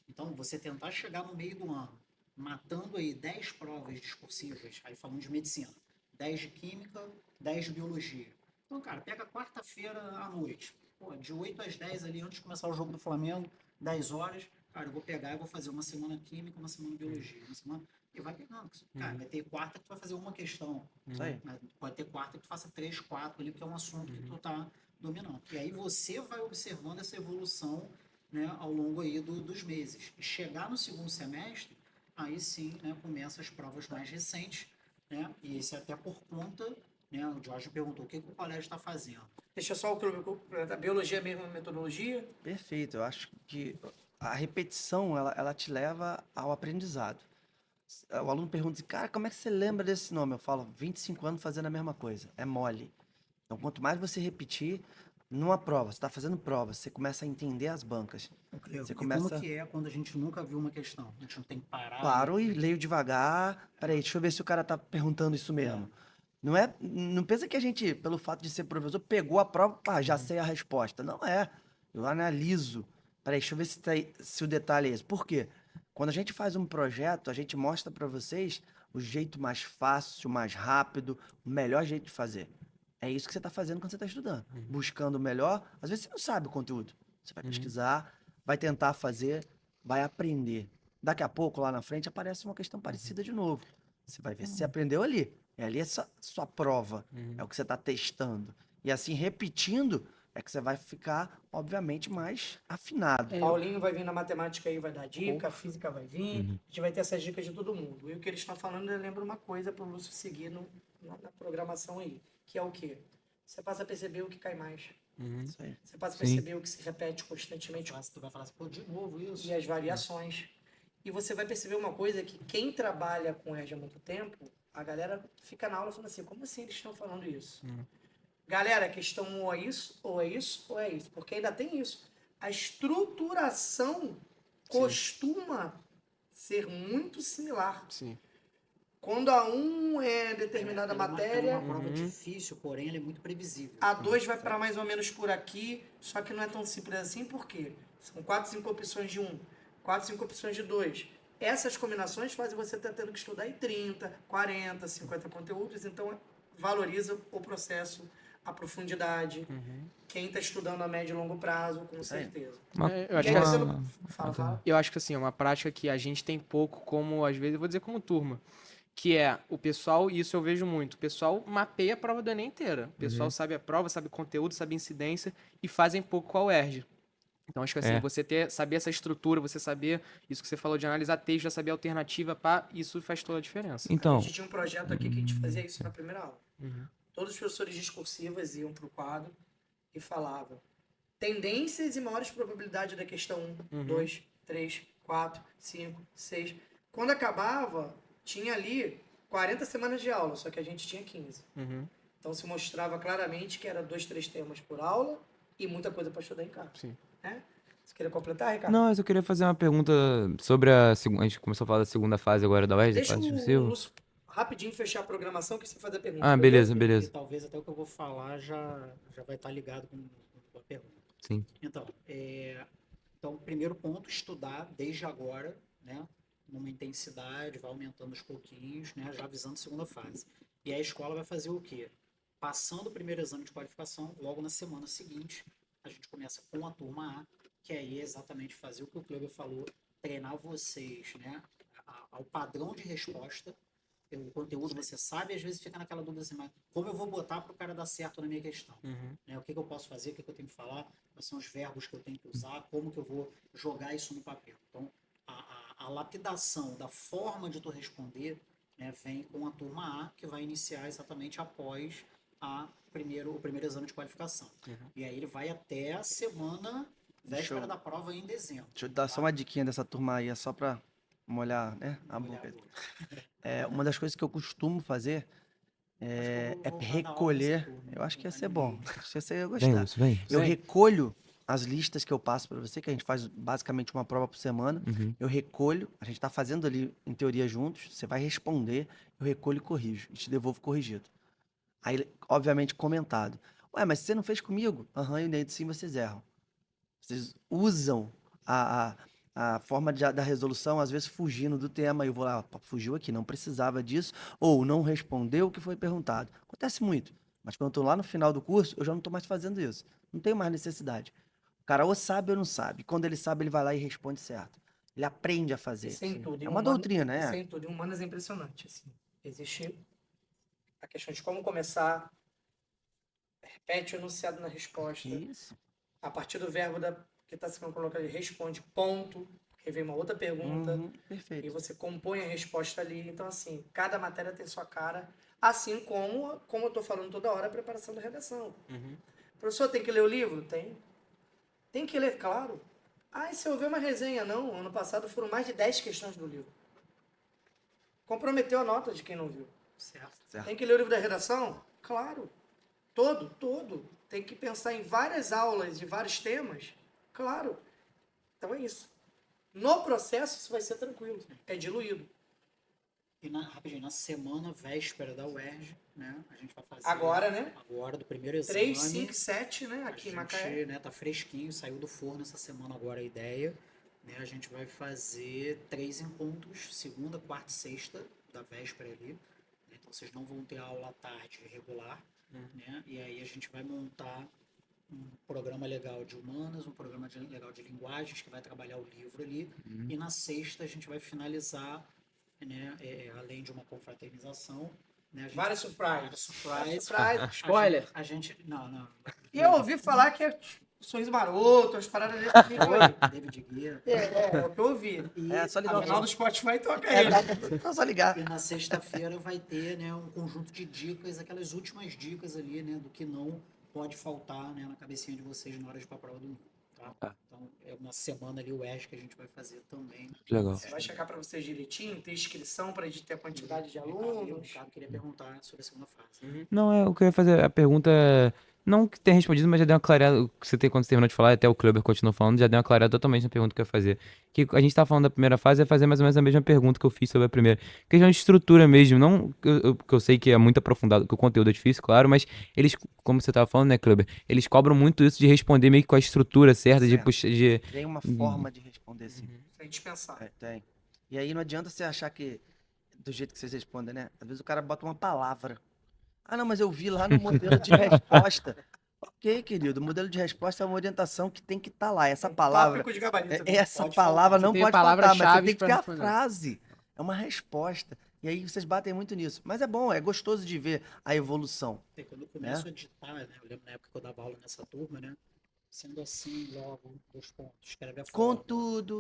Então, você tentar chegar no meio do ano, matando aí 10 provas discursivas, aí falando de medicina, 10 de química, 10 de biologia. Então, cara, pega quarta-feira à noite, pô, de 8 às 10 ali, antes de começar o jogo do Flamengo, 10 horas, cara, eu vou pegar e vou fazer uma semana química, uma semana biologia, uma semana... E vai pegando. Cara, vai ter quarta que tu vai fazer uma questão. Isso aí. Né? Pode ter quarta que tu faça 3, 4 ali, porque é um assunto que tu tá dominando. E aí você vai observando essa evolução, né, ao longo aí dos meses. E chegar no segundo semestre, aí sim, né, começa as provas mais recentes, né? E esse até por conta, né, o Jorge perguntou o que o colégio está fazendo. Deixa só o clube completar. A biologia é a mesma metodologia? Perfeito. Eu acho que a repetição, ela te leva ao aprendizado. O aluno pergunta assim, cara, como é que você lembra desse nome? Eu falo, 25 anos fazendo a mesma coisa. É mole. Então, quanto mais você repetir, numa prova, você está fazendo prova, você começa a entender as bancas. Você E começa... como que é quando a gente nunca viu uma questão? A gente não tem que parar. Paro e leio devagar. Peraí, deixa eu ver se o cara tá perguntando isso mesmo. Não pensa que a gente, pelo fato de ser professor, pegou a prova, pá, já sei a resposta. Não é. Eu analiso. Peraí, deixa eu ver se o detalhe é esse. Por quê? Quando a gente faz um projeto, a gente mostra para vocês o jeito mais fácil, mais rápido, o melhor jeito de fazer. É isso que você está fazendo quando você está estudando. Buscando o melhor. Às vezes você não sabe o conteúdo. Você vai pesquisar, vai tentar fazer, vai aprender. Daqui a pouco, lá na frente, aparece uma questão parecida de novo. Você vai ver se você aprendeu ali. É ali essa sua prova. É o que você está testando. E assim, repetindo, é que você vai ficar, obviamente, mais afinado. Paulinho vai vir na matemática aí, vai dar dica, a física vai vir, a gente vai ter essas dicas de todo mundo. E o que eles estão falando, eu lembro uma coisa para o Lúcio seguir na programação aí, que é o quê? Você passa a perceber o que cai mais. Isso aí. Você passa a Sim. perceber o que se repete constantemente Tu vai falar assim, pô, de novo isso. e as variações. E você vai perceber uma coisa que quem trabalha com ERG há muito tempo, a galera fica na aula falando assim, como assim eles estão falando isso? Galera, a questão ou é isso, ou é isso, ou é isso. Porque ainda tem isso. A estruturação costuma ser muito similar. Sim. Quando a 1 é determinada Ela matéria, é uma prova difícil, porém ela é muito previsível. a 2 vai para mais ou menos por aqui, só que não é tão simples assim, por quê? São 4, 5 opções de 1, 4, 5 opções de 2. Essas combinações fazem você estar tendo que estudar em 30, 40, 50 conteúdos, então valoriza o processo, a profundidade. Quem está estudando a médio e longo prazo, com certeza. Eu acho E que aí é- você não... Fala. Eu acho que assim, é uma prática que a gente tem pouco, como às vezes, eu vou dizer como turma, que é o pessoal, e isso eu vejo muito, o pessoal mapeia a prova do Enem inteira. O pessoal sabe a prova, sabe o conteúdo, sabe a incidência e fazem pouco com a UERJ. Então acho que assim, É. você saber essa estrutura, você saber isso que você falou de analisar texto, já saber a alternativa, pá, isso faz toda a diferença. A Então, gente tinha um projeto aqui que a gente fazia isso na primeira aula. todos os professores discursivas iam para o quadro e falavam tendências e maiores probabilidades da questão 1, 2, 3, 4, 5, 6. Quando acabava, tinha ali 40 semanas de aula, só que a gente tinha 15. Então se mostrava claramente que era 2, 3 temas por aula e muita coisa para estudar em casa. Sim. Né? Você queria completar, Ricardo? Não, eu só queria fazer uma pergunta sobre a segunda. A gente começou a falar da segunda fase agora da UERJ, da Deixa fase o discursiva. Lúcio rapidinho fechar a programação que você faz a pergunta. Ah, beleza, E beleza. talvez até o que eu vou falar já vai estar ligado com a pergunta. Sim. Então, primeiro ponto, estudar desde agora, né? Numa intensidade, vai aumentando aos pouquinhos, né? Já visando a segunda fase. E aí a escola vai fazer o quê? Passando o primeiro exame de qualificação, logo na semana seguinte, a gente começa com a turma A, que aí é exatamente fazer o que o Kleber falou, treinar vocês, né? Ao padrão de resposta. O conteúdo você sabe, às vezes fica naquela dúvida assim, mas como eu vou botar para o cara dar certo na minha questão? Né? O que eu posso fazer, o que eu tenho que falar, quais são os verbos que eu tenho que usar, como que eu vou jogar isso no papel. Então, a lapidação da forma de tu responder, né, vem com a turma A, que vai iniciar exatamente após o primeiro exame de qualificação. E aí ele vai até a semana véspera da prova em dezembro. Deixa eu dar só uma diquinha dessa turma aí, é só pra molhar, né, a boca. Uma das coisas que eu costumo fazer é recolher. Eu acho que ia ser bom. Acho que você ia Vem, gostar. Lúcio, vem. Eu recolho as listas que eu passo para você, que a gente faz basicamente uma prova por semana. Eu recolho, a gente tá fazendo ali em teoria juntos, você vai responder, eu recolho e corrijo, e te devolvo corrigido. Aí, obviamente, comentado. Ué, mas você não fez comigo? Aham, e nem sim vocês erram. Vocês usam a forma da resolução, às vezes fugindo do tema, e eu vou lá, fugiu aqui, não precisava disso, ou não respondeu o que foi perguntado. Acontece muito, mas quando eu tô lá no final do curso, eu já não tô mais fazendo isso. Não tenho mais necessidade. O cara ou sabe ou não sabe. Quando ele sabe, ele vai lá e responde certo. Ele aprende a fazer. Isso em tudo. É uma doutrina, Isso né? em tudo. Em humanas é impressionante. Assim. Existe a questão de como começar, repete o enunciado na resposta. Isso. A partir do verbo que está sendo colocado, ele responde ponto, porque vem uma outra pergunta, e Perfeito. você compõe a resposta ali. Então, assim, cada matéria tem sua cara, assim como eu estou falando toda hora, a preparação da redação. O professor tem que ler o livro? Tem. Tem que ler, claro. Ah, e se eu ver uma resenha? Não. Ano passado foram mais de 10 questões do livro. Comprometeu a nota de quem não viu. Certo. Tem que ler o livro da redação? Claro. Todo. Tem que pensar em várias aulas de vários temas? Claro. Então é isso. No processo, isso vai ser tranquilo. É diluído. E rapidinho, na semana véspera da UERJ, né? A gente vai fazer. Agora, né? Agora, do primeiro exame. 3, 5, 7, né? A Aqui em gente, Macaé. né, tá fresquinho, saiu do forno essa semana agora a ideia. Né? A gente vai fazer 3 encontros, segunda, quarta e sexta, da véspera ali. Né? Então vocês não vão ter aula à tarde regular. Né? E aí a gente vai montar um programa legal de humanas, um programa legal de linguagens, que vai trabalhar o livro ali. E na sexta a gente vai finalizar, né, além de uma confraternização. Né, a gente, Várias surprises. várias surprises. Surprise. Spoiler. A gente. Não. E eu ouvi falar que é sorriso maroto, as paradas desse tipo aí. David Guia. É o que eu ouvi. E, só ligar o Afinal do Spotify toca ele. É só ligar. e na sexta-feira vai ter, né, um conjunto de dicas, aquelas últimas dicas ali, né, do que não pode faltar, né, na cabecinha de vocês na hora de ir pra prova do mundo. Tá? Então, é uma semana ali o ESC que a gente vai fazer também. Legal. Você vai checar para vocês direitinho, ter inscrição para a gente ter a quantidade de O alunos. Ricardo queria perguntar sobre a segunda fase. Não, eu queria fazer a pergunta. Não que tenha respondido, mas já deu uma clareada. O que você tem quando você terminou de falar, até o Kleber continuou falando, já deu uma clareada totalmente na pergunta que eu ia fazer. Que a gente tava falando da primeira fase, é fazer mais ou menos a mesma pergunta que eu fiz sobre a primeira. Questão de estrutura mesmo, não que eu sei que é muito aprofundado, que o conteúdo é difícil, claro, mas eles, como você tava falando, né, Kleber, eles cobram muito isso de responder meio que com a estrutura certa, de Certo. puxar. Tem uma forma de responder, sim. Sem dispensar. Tem. E aí não adianta você achar que, do jeito que vocês respondem, né? Às vezes o cara bota uma palavra. Ah, não, mas eu vi lá no modelo de resposta. Ok, querido, o modelo de resposta é uma orientação que tem que estar lá. Essa palavra, Tópico de gabarito. essa Pode palavra faltar. não Tem pode faltar, mas você palavras-chave tem que pra ter a responder. frase. É uma resposta. E aí vocês batem muito nisso. Mas é bom, é gostoso de ver a evolução. E quando eu começo a ditar, né, eu lembro na época que eu dava aula nessa turma, né, sendo assim, logo, 2 pontos, escreve a Com fórmula. tudo.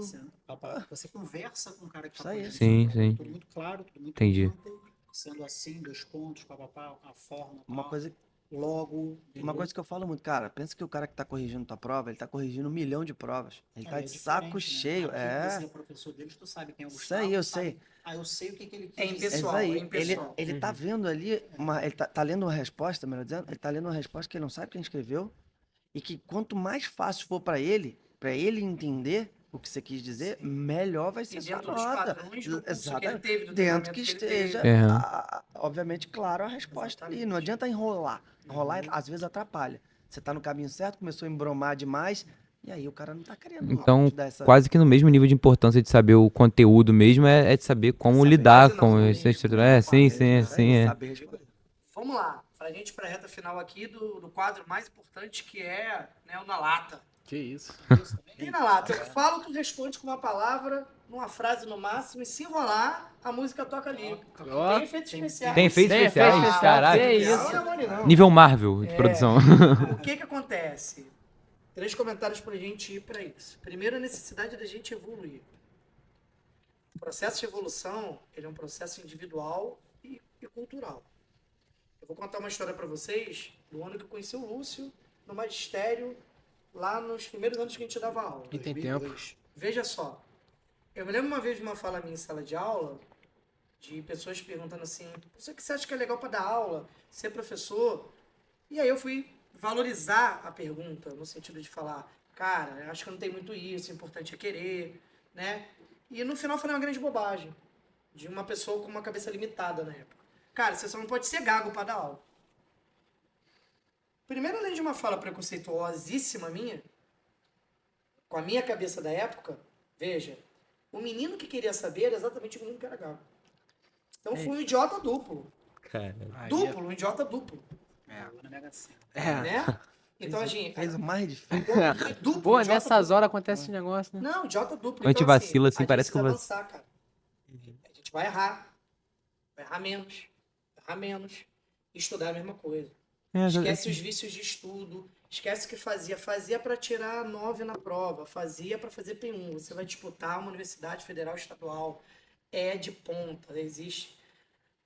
Você conversa com o cara que Isso tá aí. fazendo Sim, isso, sim. tudo muito claro, tudo muito Entendi. limpo, Sendo assim, 2 pontos, papapá, a forma, Uma tal, coisa, logo, uma coisa que eu falo muito, cara, pensa que o cara que tá corrigindo tua prova, ele tá corrigindo 1 milhão de provas. Ele tá é de saco diferente, né? cheio. Aqui É, você é professor deles, tu sabe quem é o isso Gustavo, aí, eu tu sabe. sei. Ah, eu sei o que ele quis É dizer. É isso impessoal, é aí. Ele, impessoal. ele tá vendo ali, ele tá lendo uma resposta, melhor dizendo, ele tá lendo uma resposta que ele não sabe quem escreveu, e que quanto mais fácil for pra ele entender o que você quis dizer, Sim. melhor vai E ser sua dentro dos nota. padrões do curso que ele Exatamente. teve, do Dentro treinamento que que ele esteja, teve. obviamente, claro, a resposta ali. Não adianta enrolar. Enrolar, às vezes, atrapalha. Você tá no caminho certo, começou a embromar demais, e aí o cara não tá querendo Então, te dar essa... quase que no mesmo nível de importância de saber o conteúdo mesmo é de saber como Saber. lidar Quase não, com né? essa estrutura. É, sim, sim, Isso aí, sim, é. saber responder. Vamos lá, pra gente ir pra reta final aqui do quadro mais importante que é, né, o Na Lata. Que isso. E na lata, eu falo, tu responde com uma palavra, numa frase no máximo, e se enrolar, a música toca ali. Ó. Tem efeitos especiais. Tem efeitos Tem especiais? efeitos especiais, Caraca. que isso. Não é mole, não. Nível Marvel de produção. O que que acontece? 3 comentários pra gente ir pra isso. Primeiro, a necessidade da gente evoluir. O processo de evolução, ele é um processo individual e cultural. Eu vou contar uma história pra vocês do ano que eu conheci o Lúcio no magistério, lá nos primeiros anos que a gente dava aula. E tem tempo. 2002. Veja só, eu me lembro uma vez de uma fala minha em sala de aula, de pessoas perguntando assim, o que você acha que é legal para dar aula, ser professor? E aí eu fui valorizar a pergunta, no sentido de falar, cara, eu acho que não tem muito isso, o importante é querer, né? E no final foi uma grande bobagem, de uma pessoa com uma cabeça limitada na época. Cara, você só não pode ser gago para dar aula. Primeiro, além de uma fala preconceituosíssima minha, com a minha cabeça da época, veja, o menino que queria saber era exatamente o menino que era gago. Então foi um idiota duplo. Cara. Duplo, um idiota duplo. Ganhou na Mega Sena. É. Né? Então, gente, Fez o mais difícil. duplo, Pô, idiota nessas duplo. horas acontece esse negócio, né? Não, idiota duplo. Quando a gente Então, vacila, assim, a parece gente que eu precisa avançar, cara. A gente vai errar. Vai errar menos. Vai errar menos. Estudar é a mesma coisa. Esquece os vícios de estudo. Esquece o que fazia. Fazia para tirar 9 na prova. Fazia para fazer P1. Você vai disputar uma universidade federal estadual. É de ponta. Existe.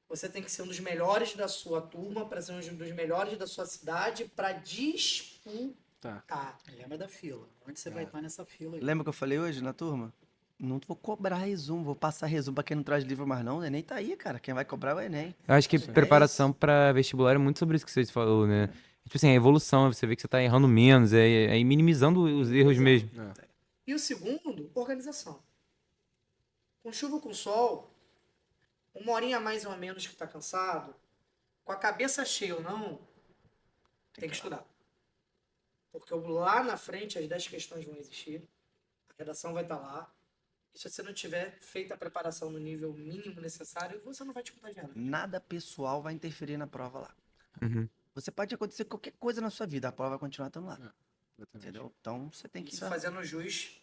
Você tem que ser um dos melhores da sua turma, para ser um dos melhores da sua cidade, para disputar. Lembra da fila. Onde você vai estar nessa fila aí? Lembra que eu falei hoje na turma? Não vou cobrar resumo, vou passar resumo pra quem não traz livro mais não. O Enem tá aí, cara. Quem vai cobrar é o Enem. Eu acho que É preparação pra vestibular é muito sobre isso que você falou, né? Tipo assim, a evolução, você vê que você tá errando menos, é ir minimizando os erros mesmo. E o segundo, organização. Com chuva ou com sol, uma horinha a mais ou a menos que tá cansado, com a cabeça cheia ou não, tem que estudar. Porque lá na frente as 10 questões vão existir, a redação vai estar lá, e se você não tiver feita a preparação no nível mínimo necessário, você não vai disputar de nada. Nada pessoal vai interferir na prova lá. Uhum. Você pode acontecer qualquer coisa na sua vida, a prova vai continuar estando lá. Entendeu? Então você tem que... Isso fazendo jus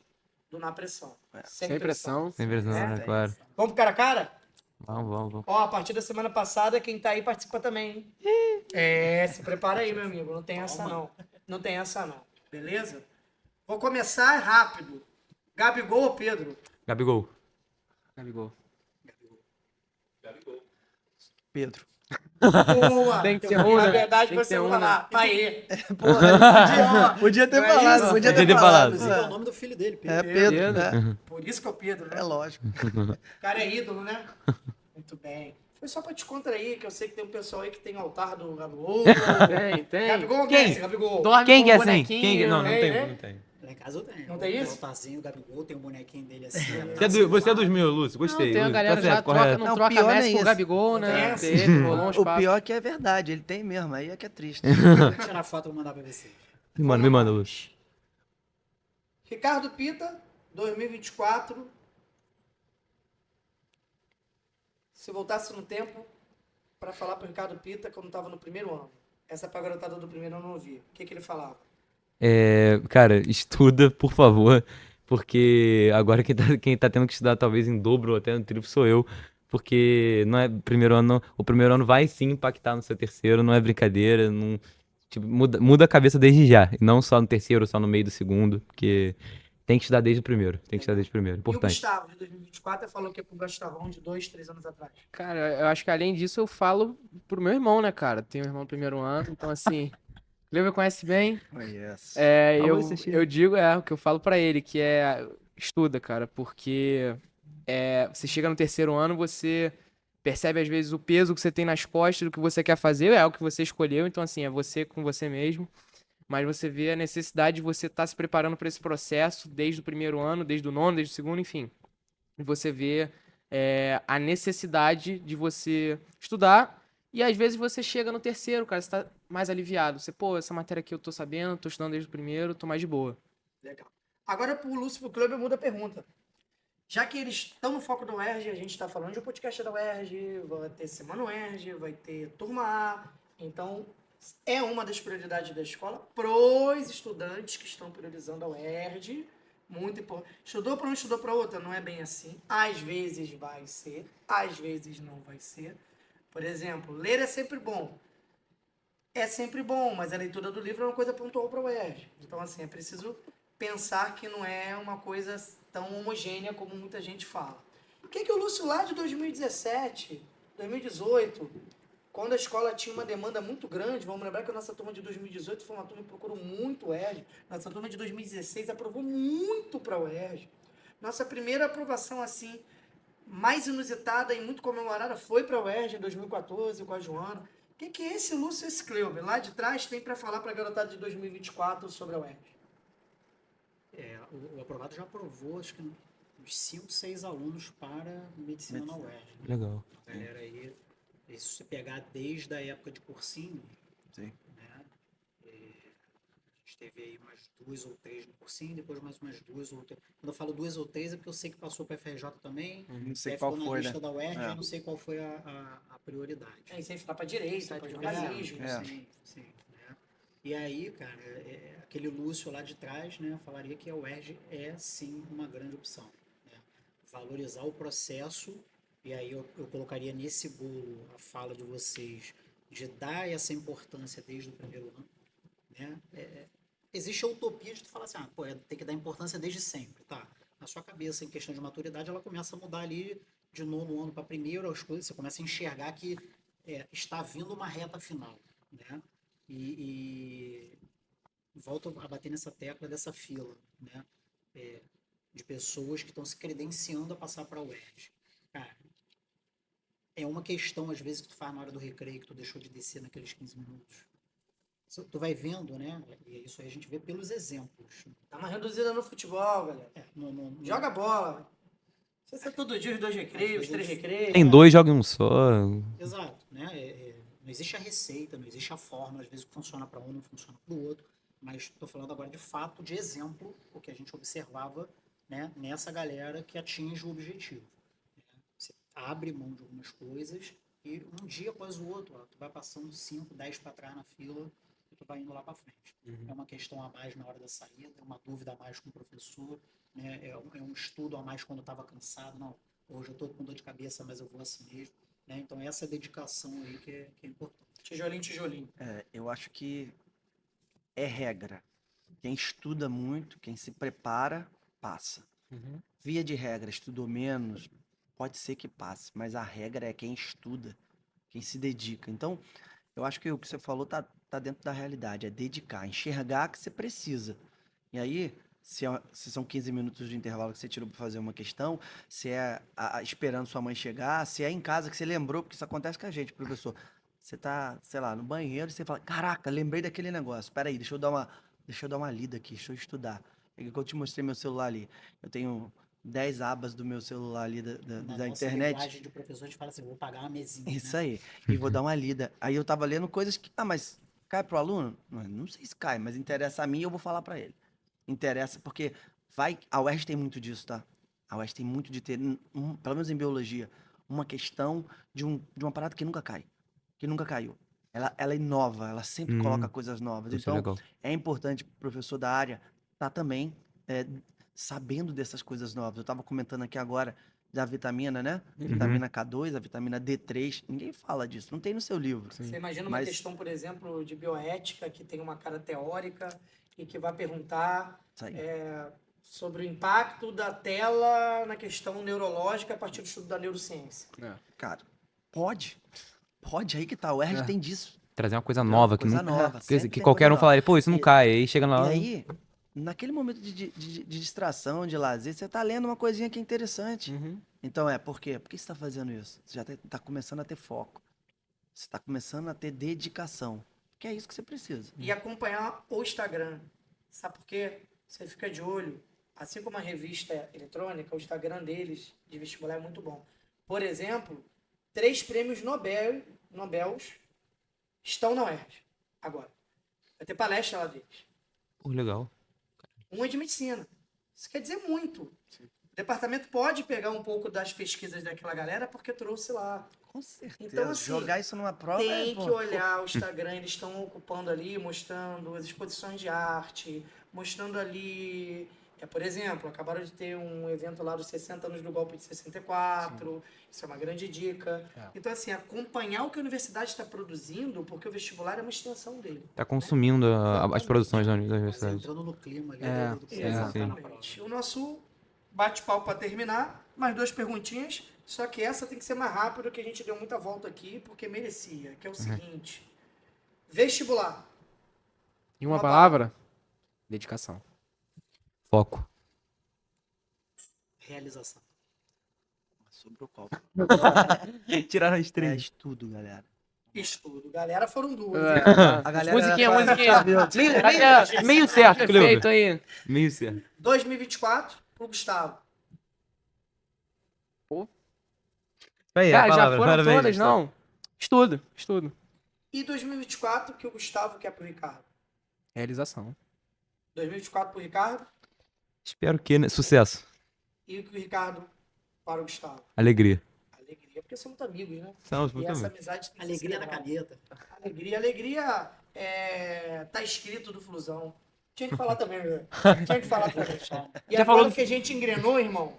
do na pressão. Sem pressão. Sem pressão, né? Claro. Vamos pro cara a cara? Vamos. Ó, a partir da semana passada, quem tá aí participa também, hein? Se prepara aí, meu amigo. Não tem essa, não. Não tem essa, não. Beleza? Vou começar rápido. Gabigol ou Pedro? Gabigol. Gabigol. Pedro. Boa! Tem que ter Na um, né? verdade, Tem que você ter vai um, falar. Aí. Podia ter Não é falado, isso? podia Podia ter ter falado. Inclusive, é o nome do filho dele, Pedro. É Pedro, Pedro. né? Por isso que é o Pedro, né? É lógico. O cara é ídolo, né? Muito bem. Foi só pra te contrair, que eu sei que tem um pessoal aí que tem altar do Gabigol. Tem. Gabigol ou Quem? Messi? Gabigol. Dorme Quem com que é um assim? bonequinho. Quem que... Não Ei, tem, ei. não tem. Lá em casa eu tenho. Não tem isso? O altarzinho, o Gabigol, tem um bonequinho dele assim. Você é dos meus, Lúcio. Gostei. Não, tem a Lúcio. galera Tá já certo, troca, correto. não Não, troca pior não é Messi com o isso. Gabigol, Não né? tem essa. Teve, rolou uns O papos. pior é que é verdade, ele tem mesmo, aí é que é triste. Vou tirar foto e vou mandar pra você. Me manda, Lúcio. Ricardo Pita, 2024. Se voltasse no tempo pra falar pro Ricardo Pita quando tava no primeiro ano. Essa é pra garotada do primeiro ano não ouvir. O que ele falava? Cara, estuda, por favor, porque agora quem tá tendo que estudar talvez em dobro ou até no triplo sou eu, porque não é primeiro ano, o primeiro ano vai sim impactar no seu terceiro, não é brincadeira, não, tipo, muda a cabeça desde já, e não só no terceiro, só no meio do segundo, porque Tem que estudar desde o primeiro. Tem que estudar desde o primeiro. E o Importante. Gustavo, de 2024, falou que é pro Gustavão de 2, 3 anos atrás. Cara, eu acho que além disso eu falo pro meu irmão, né, cara? Tenho um irmão do primeiro ano, então assim, o Cleuber conhece bem. Oh, yes. Alô, Ceci. Eu digo, o que eu falo pra ele, que é estuda, cara, porque você chega no terceiro ano, você percebe às vezes o peso que você tem nas costas do que você quer fazer, é o que você escolheu, então assim, é você com você mesmo. Mas você vê a necessidade de você estar se preparando para esse processo desde o primeiro ano, desde o nono, desde o segundo, enfim. E você vê a necessidade de você estudar e às vezes você chega no terceiro, cara, você tá mais aliviado. Você, pô, essa matéria aqui eu tô sabendo, tô estudando desde o primeiro, tô mais de boa. Legal. Agora, pro Lúcio e pro Clube, muda a pergunta. Já que eles estão no foco da UERJ, a gente está falando de um podcast da UERJ, vai ter Semana UERJ, vai ter Turma A. Então, é uma das prioridades da escola pros estudantes que estão priorizando a UERJ. Muito importante. Estudou para um, estudou para outra? Não é bem assim. Às vezes vai ser, às vezes não vai ser. Por exemplo, ler é sempre bom. É sempre bom, mas a leitura do livro é uma coisa pontual para o UERJ. Então, assim, é preciso pensar que não é uma coisa tão homogênea como muita gente fala. O que o Lúcio lá de 2017, 2018, quando a escola tinha uma demanda muito grande, vamos lembrar que a nossa turma de 2018 foi uma turma que procurou muito o UERJ, nossa turma de 2016 aprovou muito para o UERJ. Nossa primeira aprovação, assim, mais inusitada e muito comemorada foi para o UERJ em 2014, com a Joana. O que esse Lúcio e esse Cleuber lá de trás tem para falar para a garotada de 2024 sobre a UERJ? O aprovado já aprovou, acho que uns 5, 6 alunos para medicina na UERJ. Né? Legal. A galera aí, isso se pegar desde a época de cursinho, Sim. né? A gente teve aí umas 2 ou 3 no cursinho, depois mais umas 2 ou 3. Quando eu falo 2 ou 3 é porque eu sei que passou para a FRJ também, Não sei aí qual ficou na foi, lista né? da UERJ, É. eu não sei qual foi a prioridade. É, isso aí ficar para direita, para jornalismo. É. Sim, né? E aí, cara, aquele Lúcio lá de trás, né, falaria que a UERJ é sim uma grande opção. Né? Valorizar o processo, e aí eu colocaria nesse bolo a fala de vocês de dar essa importância desde o primeiro ano. Né? Existe a utopia de tu falar assim, tem que dar importância desde sempre, tá? Na sua cabeça, em questão de maturidade, ela começa a mudar ali de nono ano para primeiro, as coisas, você começa a enxergar que está vindo uma reta final, né? E volto a bater nessa tecla dessa fila, né? De pessoas que estão se credenciando a passar para a UERJ. Cara, é uma questão, às vezes, que tu faz na hora do recreio, que tu deixou de descer naqueles 15 minutos. Tu vai vendo, né? E isso aí a gente vê pelos exemplos. Dá uma reduzida no futebol, galera. Joga bola. Não sei se é todo dia os 2 recreios, 3 recreios. Tem 2, joga em um só. Exato, né? Não existe a receita, não existe a fórmula, às vezes o que funciona para um não funciona para o outro, mas estou falando agora de fato, de exemplo, o que a gente observava, né, nessa galera que atinge o objetivo. Né? Você abre mão de algumas coisas e um dia após o outro, tu vai passando 5, 10 para trás na fila e tu vai indo lá para frente. É uma questão a mais na hora da saída, é uma dúvida a mais com o professor, né? É um estudo a mais quando eu estava cansado, não, hoje eu estou com dor de cabeça, mas eu vou assim mesmo. Né? Então, essa dedicação aí que é importante. Tijolinho, tijolinho. Eu acho que é regra. Quem estuda muito, quem se prepara, passa. Via de regra, estudou menos, pode ser que passe, mas a regra é quem estuda, quem se dedica. Então, eu acho que o que você falou tá dentro da realidade, é dedicar, enxergar que você precisa. E aí, se são 15 minutos de intervalo que você tirou para fazer uma questão, se é esperando sua mãe chegar, se é em casa que você lembrou, porque isso acontece com a gente, professor. Você tá, sei lá, no banheiro e você fala, caraca, lembrei daquele negócio. Peraí, deixa eu dar uma lida aqui, deixa eu estudar. É que eu te mostrei meu celular ali. Eu tenho 10 abas do meu celular ali Na da nossa internet. linguagem de professor, a gente fala assim, vou pagar uma mesinha. Isso né? aí. E vou dar uma lida. Aí eu tava lendo coisas que, mas cai pro aluno? Não sei se cai, mas interessa a mim e eu vou falar para ele. Interessa porque a UERJ tem muito disso, tá? A UERJ tem muito de ter, pelo menos em biologia, uma questão de uma parada que nunca cai. Que nunca caiu. Ela inova, ela sempre coloca coisas novas. Isso é Então, legal. é importante pro professor da área estar também sabendo dessas coisas novas. Eu tava comentando aqui agora da vitamina, né? Vitamina K2, a vitamina D3. Ninguém fala disso, não tem no seu livro. Você imagina uma Mas- questão, por exemplo, de bioética, que tem uma cara teórica e que vai perguntar Isso aí. sobre o impacto da tela na questão neurológica a partir do estudo da neurociência. Cara, pode. Pode, aí que tá. O UERJ tem disso. Trazer uma coisa Entendeu? nova que, Coisa não, nova, que, sempre que tem qualquer coisa um nova. falaria, pô, isso não E- cai. Aí chega lá. E aí, naquele momento de distração, de lazer, você tá lendo uma coisinha que é interessante. Uhum. Então por quê? Por que você tá fazendo isso? Você já tá começando a ter foco. Você tá começando a ter dedicação. Que é isso que você precisa. E acompanhar o Instagram. Sabe por quê? Você fica de olho. Assim como a revista eletrônica, o Instagram deles, de vestibular, é muito bom. Por exemplo, 3 prêmios Nobels estão na UERJ agora. Vai ter palestra lá deles. Pô, legal. Um é de medicina. Isso quer dizer muito. O departamento pode pegar um pouco das pesquisas daquela galera porque trouxe lá. Com certeza. Então, assim, jogar isso numa prova Tem pô, que olhar o Instagram, eles estão ocupando ali, mostrando as exposições de arte, mostrando ali, por exemplo, acabaram de ter um evento lá dos 60 anos do golpe de 64, isso é uma grande dica. É. Então, assim, acompanhar o que a universidade está produzindo, porque o vestibular é uma extensão dele. Tá consumindo as produções da Mas universidade. entrando no clima ali É, do que sim. você tá na Exatamente. prova. O nosso bate-papo para terminar, mais 2 perguntinhas, só que essa tem que ser mais rápido, que a gente deu muita volta aqui, porque merecia, que é o seguinte. Vestibular. E uma Uma palavra? Dedicação. Foco. Realização. Sobrou qual? Tiraram as É estudo, galera. Estudo. Galera, foram 2. É. hein? A galera Musiquinha, era musiquinha. Meio certo, Cleber. perfeito aí. Meio certo. 2024 pro Gustavo. Aí, Cara, já foram todas, não? Estudo. E 2024 que o Gustavo quer pro Ricardo. Realização. 2024 pro Ricardo Espero que, né? Sucesso. e o que o Ricardo para o Gustavo. Alegria. Alegria, porque somos muito amigos, né? Estamos E muito essa amigos. amizade tem que ser Alegria na celebrada. caneta. Alegria tá escrito do Flusão. Tinha que falar também, velho. Tinha que falar também. E Já agora falou do- que a gente engrenou, irmão,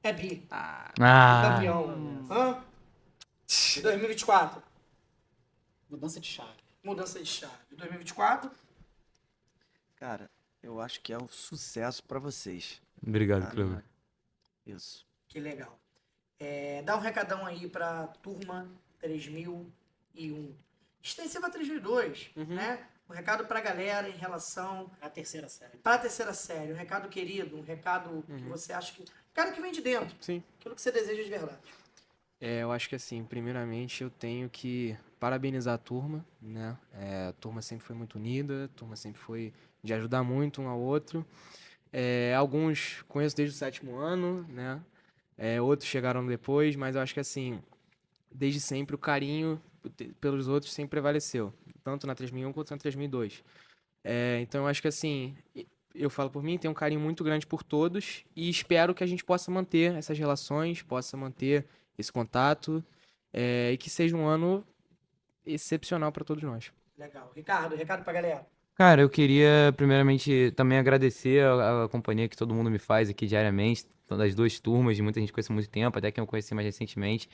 é bi. Ah, Campeão. Hã? 2024. Mudança de chave. Mudança de chave. 2024. Cara, eu acho que é um sucesso pra vocês. obrigado, Ah, Cleber. Isso. Que legal. Dá um recadão aí pra turma 3001. Extensiva 3002, né? Um recado pra galera em relação A terceira série. pra terceira série. Um recado querido, um recado que você acha que... Um cara que vem de dentro. Sim. Aquilo que você deseja de verdade. Eu acho que assim, primeiramente eu tenho que parabenizar a turma, né? A turma sempre foi muito unida, a turma sempre foi de ajudar muito um ao outro. Alguns conheço desde o 7º ano, né? Outros chegaram depois, mas eu acho que assim, desde sempre o carinho pelos outros sempre prevaleceu, tanto na 3001 quanto na 3002. Então eu acho que assim, eu falo por mim, tenho um carinho muito grande por todos e espero que a gente possa manter essas relações, possa manter esse contato e que seja um ano excepcional para todos nós. Legal. Ricardo, recado pra galera. Cara, eu queria primeiramente também agradecer a companhia que todo mundo me faz aqui diariamente, das 2 turmas, de muita gente conhece há muito tempo, até quem eu conheci mais recentemente.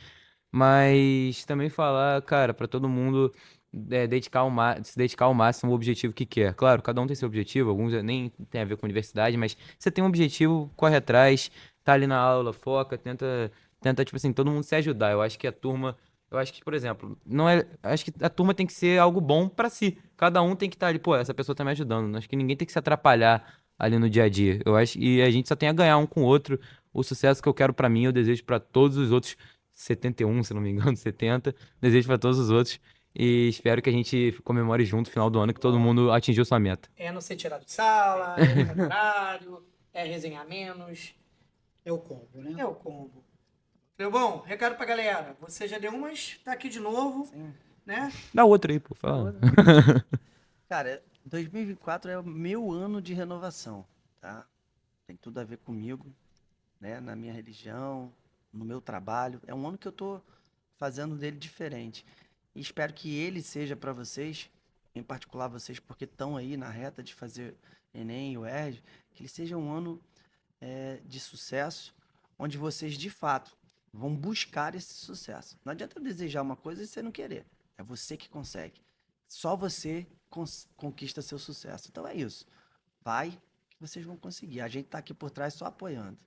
Mas também falar, cara, pra todo mundo se dedicar ao máximo ao objetivo que quer. Claro, cada um tem seu objetivo, alguns nem tem a ver com universidade, mas você tem um objetivo, corre atrás, tá ali na aula, foca, tenta, tipo assim, todo mundo se ajudar. Eu acho que por exemplo, não é, acho que a turma tem que ser algo bom pra si. Cada um tem que estar ali, pô, essa pessoa tá me ajudando. Acho que ninguém tem que se atrapalhar ali no dia a dia. Eu acho e a gente só tem a ganhar um com o outro. O sucesso que eu quero pra mim, eu desejo pra todos os outros 71, se não me engano, 70. Desejo pra todos os outros e espero que a gente comemore junto no final do ano que todo mundo atingiu sua meta. É não ser tirado de sala, é no horário, é resenhar menos. É o combo, né? É o combo. Meu bom, recado pra galera. Você já deu umas, tá aqui de novo, né? Dá outra aí, pô, fala. Cara, 2024 é o meu ano de renovação, tá? Tem tudo a ver comigo, né? Na minha religião, no meu trabalho. É um ano que eu tô fazendo dele diferente. E espero que ele seja para vocês, em particular vocês, porque estão aí na reta de fazer Enem e UERJ, que ele seja um ano de sucesso, onde vocês, de fato, vão buscar esse sucesso. Não adianta eu desejar uma coisa e você não querer. É você que consegue. Só você conquista seu sucesso. Então é isso. Vai, que vocês vão conseguir. A gente tá aqui por trás só apoiando.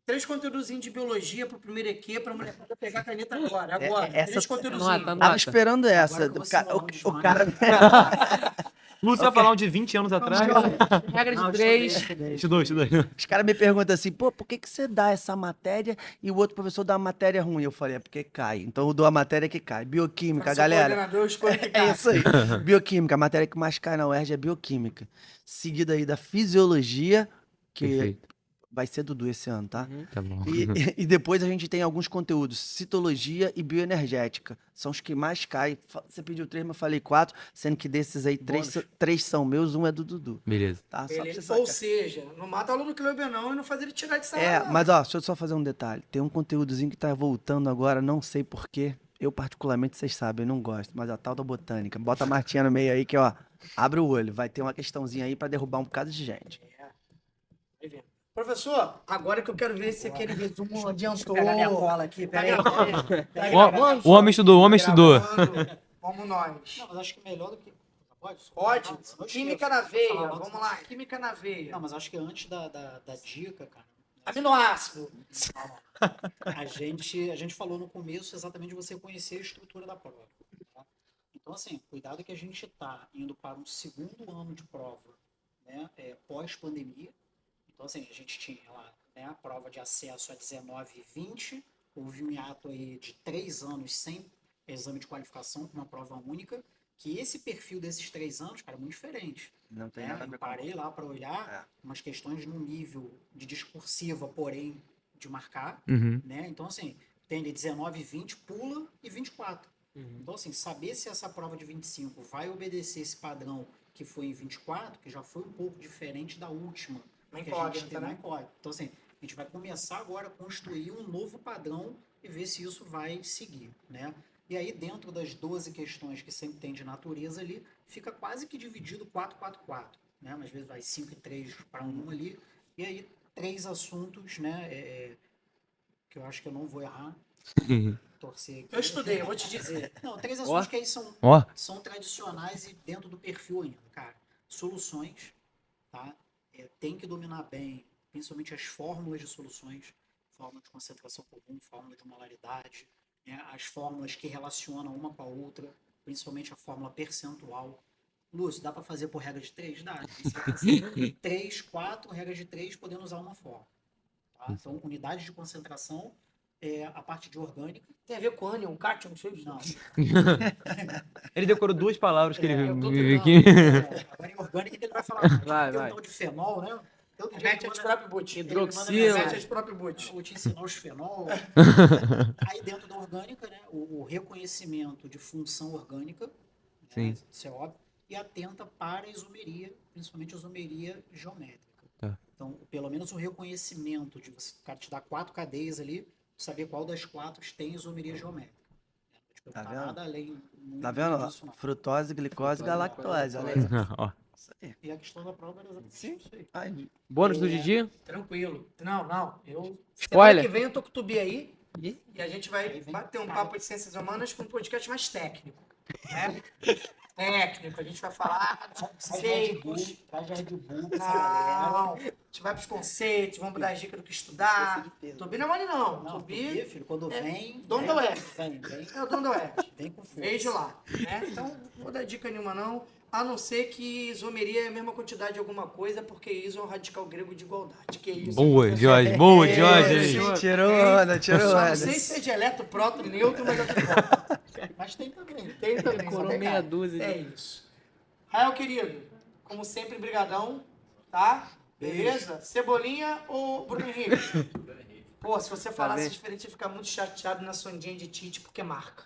3 conteúdozinhos de biologia pro primeiro EQ pra mulher pegar a caneta agora. essa- 3 conteúdozinhos. Nota, Tava esperando essa. Agora que O, você ca- não o- onde o mais. cara. Lúcio vai falar um de 20 anos atrás. Regra Não, de 3. Estudou. Os caras me perguntam assim, pô, por que que você dá essa matéria e o outro professor dá uma matéria ruim? Eu falei, é porque cai. Então eu dou a matéria que cai. Bioquímica, Pra ser galera. coordenador, eu escolho que É cai. isso aí. Bioquímica, a matéria que mais cai na UERJ é bioquímica. Seguida aí da fisiologia, que Perfeito. vai ser Dudu esse ano, tá? Tá bom. E depois a gente tem alguns conteúdos, citologia e bioenergética. São os que mais caem. Você pediu 3, mas eu falei 4, sendo que desses aí, 3 são meus, um é do Dudu. Beleza. Tá? Só pra Ele- você ou sacar. seja, não mata o aluno Kleber não e não faz ele tirar de sala. É, não. mas ó, deixa eu só fazer um detalhe. Tem um conteúdozinho que tá voltando agora, não sei porquê. Eu, particularmente, vocês sabem, eu não gosto, mas a tal da botânica. Bota a Martinha no meio aí que, ó, abre o olho. Vai ter uma questãozinha aí pra derrubar um bocado de gente. Vai vendo. Professor, agora que eu quero ver se aquele resumo adiantou. Pegar minha cola aqui, Tá peraí. gravando? Tá O gravando? o homem estudou, o homem estudou. Gravando. Vamos nós. Não, mas acho que melhor do que... Pode? Pode? Não, senão eu Química esqueço. na Vou veia. falar logo, Vamos senão lá, eu esqueço. química na veia. Não, mas acho que antes da dica, cara... Aminoácido. A gente falou no começo exatamente de você conhecer a estrutura da prova. Tá? Então, assim, cuidado que a gente está indo para um segundo ano de prova, né, pós-pandemia. Então, assim, a gente tinha lá, né, a prova de acesso a 19 e 20, houve um hiato aí de 3 anos sem exame de qualificação, com uma prova única, que esse perfil desses 3 anos, cara, é muito diferente. Não tem Né? nada a ver Eu com parei lá para olhar umas questões no nível de discursiva, porém de marcar, Uhum. né? Então, assim, tem ali 19 e 20, pula e 24. Então, assim, saber se essa prova de 25 vai obedecer esse padrão que foi em 24, que já foi um pouco diferente da última. Uma que a gente incógnita, tem uma né? incógnita. Então, assim, a gente vai começar agora a construir um novo padrão e ver se isso vai seguir, né? E aí, dentro das 12 questões que sempre tem de natureza ali, fica quase que dividido 4-4-4, né? Às vezes vai 5 e 3 para um ali. E aí, 3 assuntos, né? Que eu acho que eu não vou errar. Torcer aqui. Eu estudei, eu vou te dizer. Não, 3 assuntos que aí Ó. são tradicionais e dentro do perfil ainda, cara. Soluções, tá? Tem que dominar bem, principalmente as fórmulas de soluções, fórmula de concentração comum, fórmula de molaridade, né? As fórmulas que relacionam uma com a outra, principalmente a fórmula percentual. Lúcio, dá para fazer por regra de 3? Dá. Você vai fazer 3, 4, regra de 3, podendo usar uma fórmula. Tá? Então, unidade de concentração, a parte de orgânica. Tem a ver com ânion, cátion, não sei. Não, Ele decorou 2 palavras que ele eu tô viu tentando. aqui. agora em orgânica que ele vai falar. Vai, Tem vai. um tal de fenol, né? Todo dia Mete ele as manda- próprias boot. Hidroxila. Mete as próprias boot. Vou te ensinar os fenol. Aí dentro da orgânica, né, o reconhecimento de função orgânica, né, Sim. isso é óbvio, e atenta para a isomeria, principalmente a isomeria geométrica. Tá. Então, pelo menos o reconhecimento de você, o cara te dar 4 cadeias ali, saber qual das 4 tem isomeria geométrica. Não vai te perguntar vendo? nada além Tá vendo? disso, não. Frutose, glicose, galactose. Olha aí. Ó. Isso aí. E a questão da prova era exatamente isso aí. Ai, Bônus do Didi? Tranquilo. Não. Semana Spoiler. que vem eu tô com o Tubi aí Ih. e a gente vai Aí vem bater um cara. papo de ciências humanas com um podcast mais técnico. Né? Técnico, a gente vai falar dos conceitos. Traz Red Bull pra essa galera. Não, a gente vai pros conceitos, vamos dar dica do que estudar. Tubi não é mole não. Não, Tubi Tubi, filho, quando é vem... dono da UERJ. Vem é o dono da UERJ. vem com força. Vejo lá. Né? Então, não vou dar dica nenhuma não. A não ser que isomeria é a mesma quantidade de alguma coisa, porque iso é um radical grego de igualdade. Que isso? Boa, Jorge. Boa, Jorge. Tirou onda, tirou Só onda. não sei se é de eletro, próton, neutro, mas eu tô bom. Mas tem também. Tem também. Decorou sabe, meia cara? dúzia. É isso. Rael, querido, como sempre, brigadão, tá? Beleza? Cebolinha ou Bruno Henrique? Pô, se você falasse bem. diferente, eu ia ficar muito chateado na sondinha de Tite, porque é marca.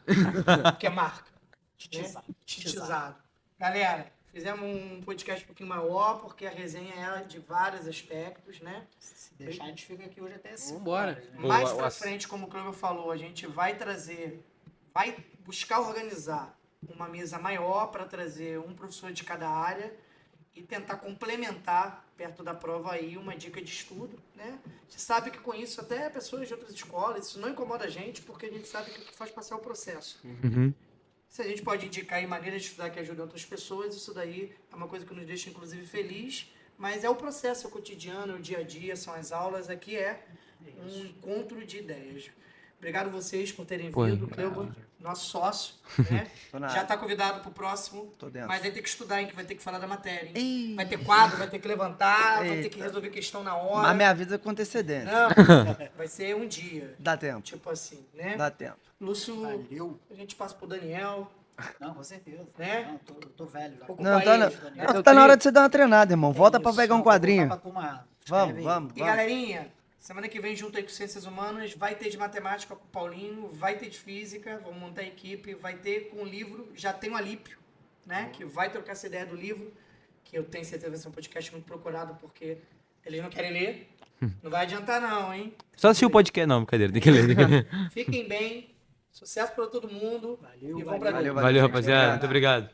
Porque é marca. Titizado. Titizado. Galera, fizemos um podcast um pouquinho maior, porque a resenha é de vários aspectos, né? Se deixar, a gente fica aqui hoje até 5 Vambora. horas, né? Boa, Mais pra Wallace. frente, como o Cleber falou, a gente vai buscar organizar uma mesa maior para trazer um professor de cada área e tentar complementar perto da prova aí uma dica de estudo, né? A gente sabe que com isso até pessoas de outras escolas, isso não incomoda a gente, porque a gente sabe que o que faz passar é o processo. Uhum. Se a gente pode indicar aí maneiras de estudar que ajudem outras pessoas, isso daí é uma coisa que nos deixa inclusive feliz, Mas é o processo, é o cotidiano, é o dia a dia, são as aulas. Aqui é um encontro de ideias. Obrigado vocês por terem Pô, vindo, Cleuba, nosso sócio, né? Tô na Já área. está convidado pro próximo, Tô dentro. mas vai ter que estudar, hein, que vai ter que falar da matéria, hein? Ih, Vai ter quadro, vai ter que levantar, vai ter que Eita. resolver questão na hora. mas me avisa com antecedência. Não, vai ser um dia, Dá tempo, tipo assim, né? dá tempo. Lúcio, Valeu. a gente passa pro Daniel, Não, com certeza. Né? Não, eu tô velho já. Ocupar Não, tá, eles, não. né? Não, tá na hora de você dar uma treinada, irmão. Volta pra isso. pegar um Não, vou quadrinho. botar pra turma. Vamos, Escreve aí. vamos, E vamos. galerinha, semana que vem junto aí com Ciências Humanas, vai ter de matemática com o Paulinho, vai ter de física, vamos montar a equipe, vai ter com o livro, já tem o Alípio, né, que vai trocar essa ideia do livro, que eu tenho certeza que vai ser um podcast muito procurado, porque eles não querem ler, não vai adiantar não, hein. Só assistir o podcast. Não, brincadeira, tem que ler. Tem que ler. Fiquem bem, sucesso para todo mundo, Valeu, e vamos pra valeu. dentro. Valeu, rapaziada. Muito obrigado.